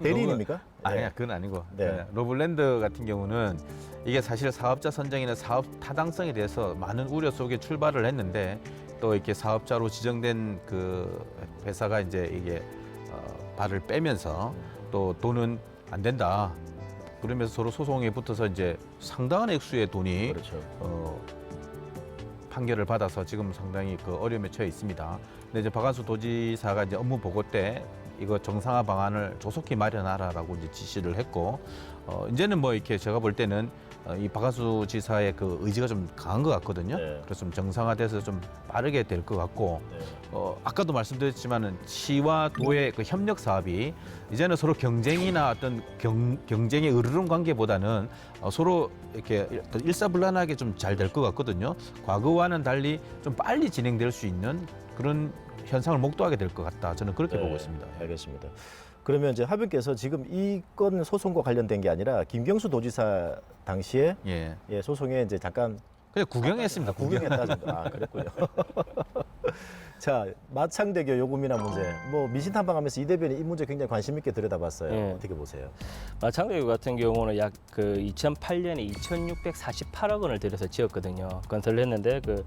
대리인입니까? 아니야, 그건 아니고. 네. 로블랜드 같은 경우는 이게 사실 사업자 선정이나 사업 타당성에 대해서 많은 우려 속에 출발을 했는데 또 이렇게 사업자로 지정된 그 회사가 이제 이게 발을 빼면서 또 돈은 안 된다. 그러면서 서로 소송에 붙어서 이제 상당한 액수의 돈이 그렇죠. 판결을 받아서 지금 상당히 그 어려움에 처해 있습니다. 근데 이제 박한수 도지사가 이제 업무 보고 때 이거 정상화 방안을 조속히 마련하라라고 이제 지시를 했고 이제는 뭐 이렇게 제가 볼 때는 이 박한수 지사의 그 의지가 좀 강한 것 같거든요. 네. 그래서 좀 정상화돼서 좀 빠르게 될 것 같고 네. 아까도 말씀드렸지만은 시와 도의 그 협력 사업이 이제는 서로 경쟁이나 어떤 경쟁의 으르렁 관계보다는 서로 이렇게 일사불란하게 좀 잘 될 것 같거든요. 과거와는 달리 좀 빨리 진행될 수 있는 그런 현상을 목도하게 될 것 같다. 저는 그렇게 보고 있습니다. 알겠습니다. 그러면 이제 하변께서 지금 이 건 소송과 관련된 게 아니라 김경수 도지사 당시에 예. 소송에 이제 잠깐 그냥 구경했습니다. 구경했다 정도. 아, 그랬군요. 자, 마창대교 요금이나 문제. 뭐 미신 탐방하면서 이 대변인 이 문제 굉장히 관심 있게 들여다봤어요. 예. 어떻게 보세요? 마창대교 같은 경우는 약 그 2008년에 2,648억 원을 들여서 지었거든요. 건설을 했는데 그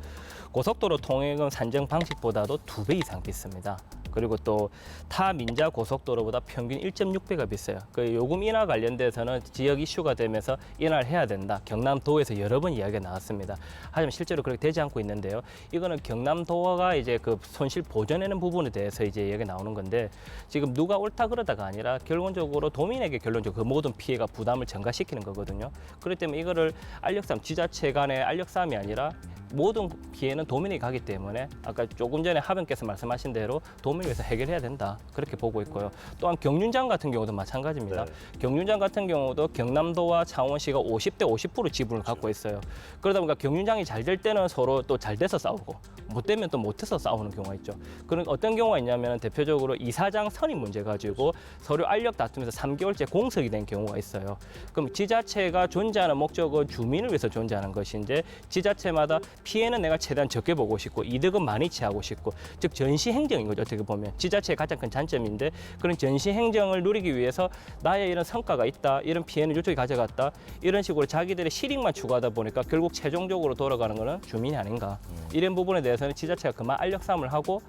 고속도로 통행은 산정 방식보다도 2배 이상 비쌉니다. 그리고 또 타 민자 고속도로보다 평균 1.6배가 비싸요. 그 요금 인하 관련돼서는 지역 이슈가 되면서 인하를 해야 된다. 경남도에서 여러 번 이야기가 나왔습니다. 하지만 실제로 그렇게 되지 않고 있는데요. 이거는 경남도가 이제 그 손실 보전하는 부분에 대해서 이제 이야기가 나오는 건데 지금 누가 옳다 그러다가 아니라 결론적으로 도민에게 결론적으로 그 모든 피해가 부담을 전가시키는 거거든요. 그렇기 때문에 이거를 알력싸움, 지자체 간의 알력싸움이 아니라 모든 피해는 도민에게 가기 때문에 아까 조금 전에 하변께서 말씀하신 대로 도민을 위해서 해결해야 된다. 그렇게 보고 있고요. 또한 경륜장 같은 경우도 마찬가지입니다. 네. 경륜장 같은 경우도 경남도와 창원시가 50대 50% 지분을 갖고 있어요. 그러다 보니까 경륜장이 잘 될 때는 서로 또 잘 돼서 싸우고 못 되면 또 못해서 싸우는 경우가 있죠. 그런 어떤 경우가 있냐면 대표적으로 이사장 선임 문제 가지고 서류 알력 다투면서 3개월째 공석이 된 경우가 있어요. 그럼 지자체가 존재하는 목적은 주민을 위해서 존재하는 것인데 지자체마다 피해는 내가 최대한 적게 보고 싶고 이득은 많이 취하고 싶고 즉 전시행정인 거죠. 어떻게 보면 지자체의 가장 큰 장점인데 그런 전시행정을 누리기 위해서 나의 이런 성과가 있다. 이런 피해는 이쪽이 가져갔다. 이런 식으로 자기들의 실익만 추구하다 보니까 결국 최종적으로 돌아가는 거는 주민이 아닌가. 이런 부분에 대해서는 지자체가 그만 알력 싸움을 하고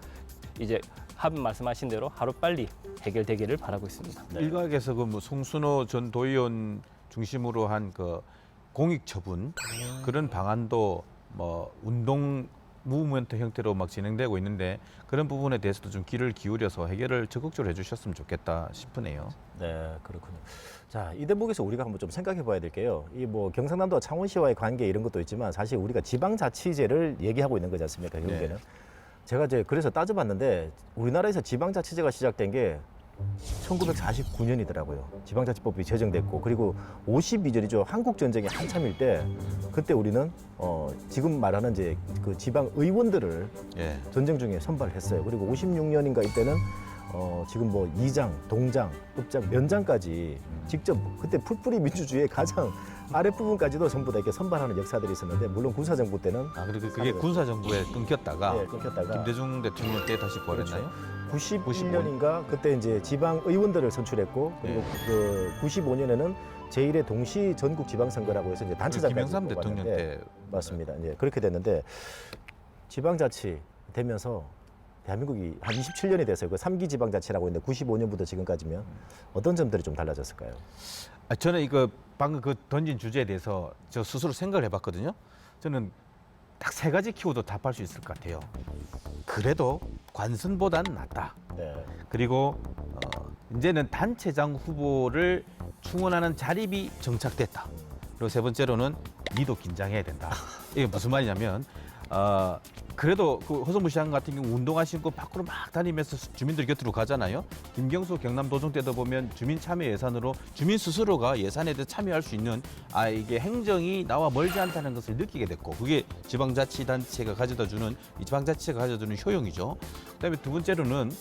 이제 하변 말씀하신 대로 하루빨리 해결되기를 바라고 있습니다. 일각에서 그 뭐 송순호 전 도의원 중심으로 한 그 공익 처분 그런 방안도 뭐 운동 무브먼트 형태로 막 진행되고 있는데 그런 부분에 대해서도 좀 귀를 기울여서 해결을 적극적으로 해주셨으면 좋겠다 싶으네요. 네, 그렇군요. 자, 이 대목에서 우리가 한번 좀 생각해 봐야 될 게요. 이 뭐 경상남도와 창원시와의 관계 이런 것도 있지만 사실 우리가 지방자치제를 얘기하고 있는 거지 않습니까? 결국에는. 제가 이제 그래서 따져봤는데 우리나라에서 지방자치제가 시작된 게 1949년이더라고요. 지방자치법이 제정됐고 그리고 52년이죠. 한국전쟁이 한참일 때 그때 우리는 지금 말하는 이제 그 지방 의원들을 전쟁 중에 선발을 했어요. 그리고 56년인가 이때는 지금 뭐 2장, 동장, 읍장, 면장까지 직접 그때 풀뿌리 민주주의의 가장 아랫부분까지도 전부 다 이렇게 선발하는 역사들이 있었는데 물론 군사정부 때는 그리고 그게 군사정부에 끊겼다가 네, 끊겼다가 김대중 대통령 때 다시 부활했나요? 95년인가 그때 이제 지방 의원들을 선출했고 그리고 그 95년에는 제1의 동시 전국 지방선거라고 해서 이제 단체장까지 김영삼 대통령 때 맞습니다. 이제 그렇게 됐는데 지방자치 되면서 대한민국이 한 27년이 됐어요. 그 3기 지방자치라고 있는데 95년부터 지금까지면 어떤 점들이 좀 달라졌을까요? 저는 이거 방금 그 던진 주제에 대해서 저 스스로 생각을 해봤거든요. 저는 딱 3가지 키워드 답할 수 있을 것 같아요. 그래도 관선보다는 낫다. 네. 그리고 이제는 단체장 후보를 충원하는 자립이 정착됐다. 그리고 3번째로는 니도 긴장해야 된다. 이게 무슨 말이냐면 그래도 그 허성무 시장 같은 경우 운동화 신고 밖으로 막 다니면서 주민들 곁으로 가잖아요. 김경수 경남도정 때도 보면 주민 참여 예산으로 주민 스스로가 예산에 대해 참여할 수 있는 이게 행정이 나와 멀지 않다는 것을 느끼게 됐고 그게 지방자치단체가 가져다주는 이 지방자치가 가져다주는 효용이죠. 그다음에 두 번째로는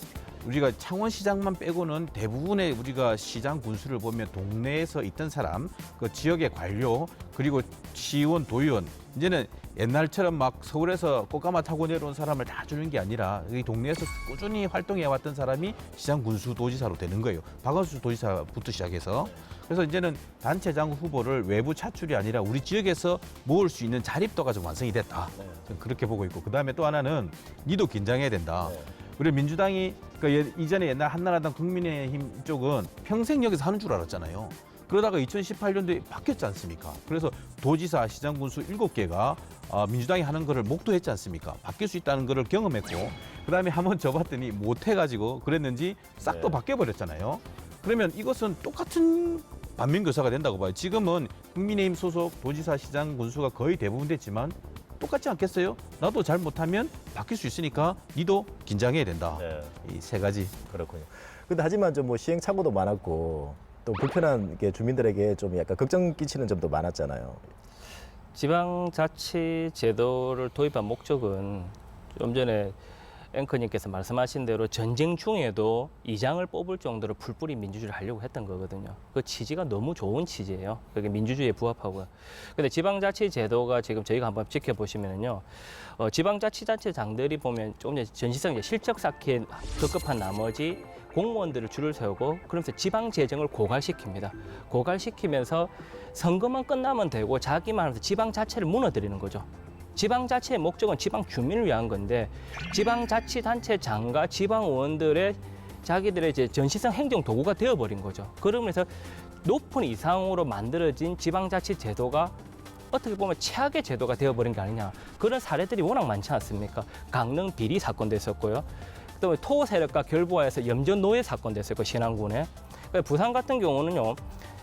우리가 창원시장만 빼고는 대부분의 우리가 시장 군수를 보면 동네에서 있던 사람, 그 지역의 관료, 그리고 시의원, 도의원 이제는 옛날처럼 막 서울에서 꽃가마 타고 내려온 사람을 다 주는 게 아니라 이 동네에서 꾸준히 활동해 왔던 사람이 시장 군수 도지사로 되는 거예요. 박원순 도지사부터 시작해서. 그래서 이제는 단체장 후보를 외부 차출이 아니라 우리 지역에서 모을 수 있는 자립도가 좀 완성이 됐다. 저는 그렇게 보고 있고 그다음에 또 하나는 니도 긴장해야 된다. 우리 민주당이 이전에 옛날 한나라당 국민의힘 쪽은 평생 여기서 하는 줄 알았잖아요. 그러다가 2018년도에 바뀌었지 않습니까? 그래서 도지사, 시장 군수 7개가 민주당이 하는 거를 목도했지 않습니까? 바뀔 수 있다는 거를 경험했고 그다음에 한번 접었더니 못해가지고 그랬는지 싹 또 바뀌어버렸잖아요. 그러면 이것은 똑같은 반면교사가 된다고 봐요. 지금은 국민의힘 소속 도지사, 시장 군수가 거의 대부분 됐지만 똑같지 않겠어요? 나도 잘 못하면 바뀔 수 있으니까 니도 긴장해야 된다. 이 세 가지. 그렇군요. 근데 하지만 좀 뭐 시행착오도 많았고 또 불편한 게 주민들에게 좀 약간 걱정 끼치는 점도 많았잖아요. 지방자치 제도를 도입한 목적은 좀 전에 앵커님께서 말씀하신 대로 전쟁 중에도 이장을 뽑을 정도로 풀뿌리 민주주의를 하려고 했던 거거든요. 그 취지가 너무 좋은 취지예요. 그게 민주주의에 부합하고요. 근데 지방자치 제도가 지금 저희가 한번 지켜보시면요. 지방자치단체장들이 보면 조금 전에 전시성 이제 실적 쌓기에 급급한 나머지 공무원들을 줄을 세우고 그러면서 지방 재정을 고갈시킵니다. 고갈시키면서 선거만 끝나면 되고 자기만 하면서 지방 자체를 무너뜨리는 거죠. 지방자치의 목적은 지방 주민을 위한 건데 지방자치단체장과 지방의원들의 자기들의 이제 전시성 행정 도구가 되어버린 거죠. 그러면서 높은 이상으로 만들어진 지방자치 제도가 어떻게 보면 최악의 제도가 되어버린 게 아니냐. 그런 사례들이 워낙 많지 않습니까? 강릉 비리 사건도 있었고요. 또 토 세력과 결부하여서 염전 노예 사건도 있었고 신안군에. 부산 같은 경우는요.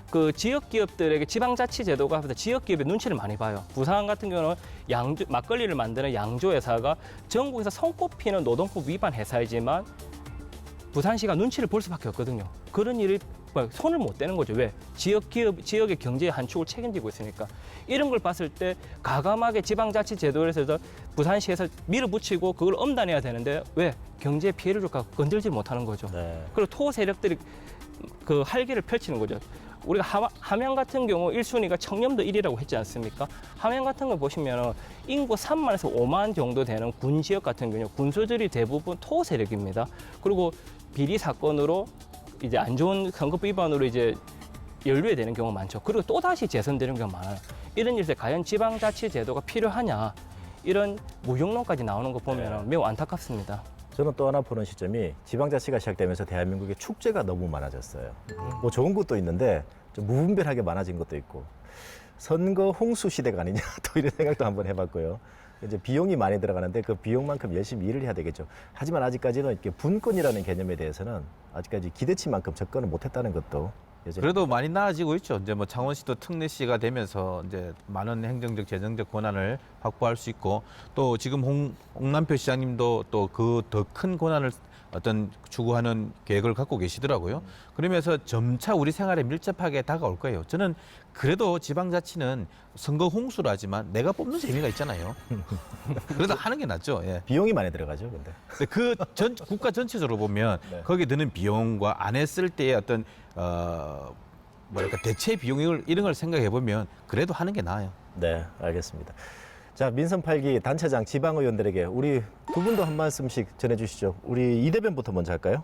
그 지역 기업들에게 지방자치 제도가 하면서 지역 기업의 눈치를 많이 봐요. 부산 같은 경우는 양주 막걸리를 만드는 양조 회사가 전국에서 손꼽히는 노동법 위반 회사이지만 부산시가 눈치를 볼 수밖에 없거든요. 그런 일이 손을 못 대는 거죠. 왜? 지역의 경제의 한 축을 책임지고 있으니까. 이런 걸 봤을 때 과감하게 지방자치 제도에서 부산시에서 밀어붙이고 그걸 엄단해야 되는데 왜? 경제에 피해를 줄까 건들지 못하는 거죠. 그리고 토 세력들이 그 활개를 펼치는 거죠. 우리가 함양 같은 경우 1순위가 청렴도 1위라고 했지 않습니까? 함양 같은 거 보시면 인구 3만에서 5만 정도 되는 군 지역 같은 경우 군수들이 대부분 토 세력입니다. 그리고 비리 사건으로 이제 안 좋은 선거법 위반으로 이제 연루에 되는 경우가 많죠. 그리고 또다시 재선되는 경우가 많아요. 이런 일에 과연 지방자치 제도가 필요하냐 이런 무용론까지 나오는 거 보면 매우 안타깝습니다. 저는 또 하나 보는 시점이 지방자치가 시작되면서 대한민국에 축제가 너무 많아졌어요. 뭐 좋은 것도 있는데 좀 무분별하게 많아진 것도 있고 선거 홍수 시대가 아니냐 또 이런 생각도 한번 해봤고요. 이제 비용이 많이 들어가는데 그 비용만큼 열심히 일을 해야 되겠죠. 하지만 아직까지는 이렇게 분권이라는 개념에 대해서는 아직까지 기대치만큼 접근을 못했다는 것도 그래도 많이 나아지고 있죠. 이제 뭐 창원시도 특례시가 되면서 이제 많은 행정적, 재정적 권한을 확보할 수 있고 또 지금 홍남표 시장님도 또 그 더 큰 권한을 어떤 추구하는 계획을 갖고 계시더라고요. 그러면서 점차 우리 생활에 밀접하게 다가올 거예요. 저는 그래도 지방자치는 선거 홍수를 하지만 내가 뽑는 재미가 있잖아요. 그래도 하는 게 낫죠. 예. 비용이 많이 들어가죠, 근데. 그 국가 전체적으로 보면 거기에 드는 비용과 안 했을 때의 어떤 뭐랄까 대체 비용을 이런 걸 생각해 보면 그래도 하는 게 나아요. 네, 알겠습니다. 자, 민선 8기 단체장 지방의원들에게 우리 두 분도 한 말씀씩 전해주시죠. 우리 이 대변부터 먼저 할까요?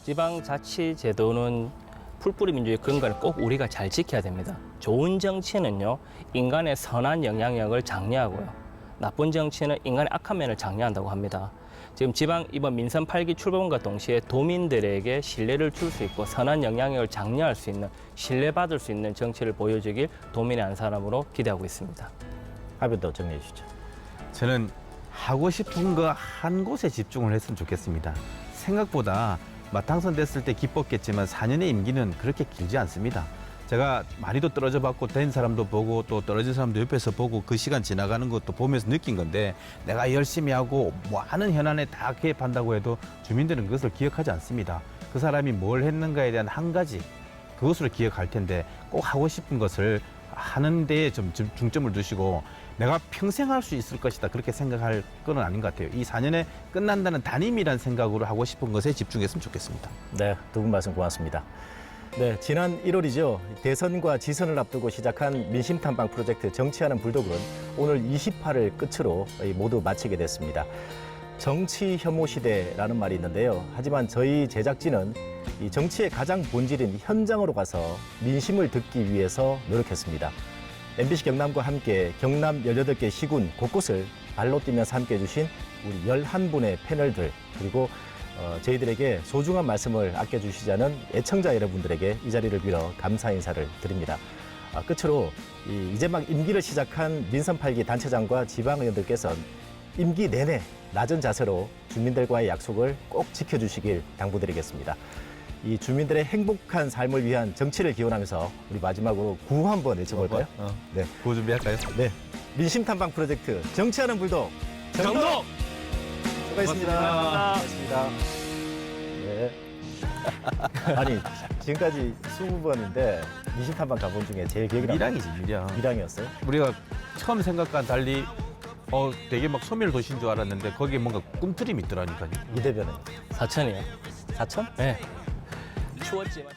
지방자치 제도는 풀뿌리 민주주의 근간을 꼭 우리가 잘 지켜야 됩니다. 좋은 정치는요, 인간의 선한 영향력을 장려하고요. 나쁜 정치는 인간의 악한 면을 장려한다고 합니다. 지금 이번 민선 8기 출범과 동시에 도민들에게 신뢰를 줄 수 있고 선한 영향력을 장려할 수 있는, 신뢰받을 수 있는 정치를 보여주길 도민의 한 사람으로 기대하고 있습니다. 하빈 더 정리해 주시죠. 저는 하고 싶은 거 한 곳에 집중을 했으면 좋겠습니다. 생각보다 당선됐을 때 기뻤겠지만 4년의 임기는 그렇게 길지 않습니다. 제가 많이도 떨어져 봤고 된 사람도 보고 또 떨어진 사람도 옆에서 보고 그 시간 지나가는 것도 보면서 느낀 건데 내가 열심히 하고 많은 현안에 다 개입한다고 해도 주민들은 그것을 기억하지 않습니다. 그 사람이 뭘 했는가에 대한 한 가지 그것으로 기억할 텐데 꼭 하고 싶은 것을 하는 데에 좀 중점을 두시고 내가 평생 할 수 있을 것이다 그렇게 생각할 건 아닌 것 같아요. 이 4년에 끝난다는 단임이란 생각으로 하고 싶은 것에 집중했으면 좋겠습니다. 네, 두 분 말씀 고맙습니다. 네, 지난 1월이죠. 대선과 지선을 앞두고 시작한 민심탐방 프로젝트 정치하는 불독은 오늘 28을 끝으로 모두 마치게 됐습니다. 정치 혐오 시대라는 말이 있는데요. 하지만 저희 제작진은 이 정치의 가장 본질인 현장으로 가서 민심을 듣기 위해서 노력했습니다. MBC 경남과 함께 경남 18개 시군 곳곳을 발로 뛰면서 함께해 주신 우리 11분의 패널들 그리고 저희들에게 소중한 말씀을 아껴주시자는 애청자 여러분들에게 이 자리를 빌어 감사 인사를 드립니다. 끝으로 이제 막 임기를 시작한 민선 8기 단체장과 지방의원들께서는 임기 내내 낮은 자세로 주민들과의 약속을 꼭 지켜주시길 당부드리겠습니다. 이 주민들의 행복한 삶을 위한 정치를 기원하면서 우리 마지막으로 구호 한번 외쳐볼까요? 네. 구호 준비할까요? 네. 민심탐방 프로젝트 정치하는 불독 정독! 수고하셨습니다. 수고하셨습니다. 네. 아니 지금까지 20번인데 민심탐방 가본 중에 제일 기억이 나요. 밀양이지 밀양. 밀양이었어요? 우리가 처음 생각과는 달리 되게 막 소멸 도시인 줄 알았는데 거기에 뭔가 꿈틀림이 있더라니까요. 이 대변은 사천이요. 사천? 네. 추웠지만.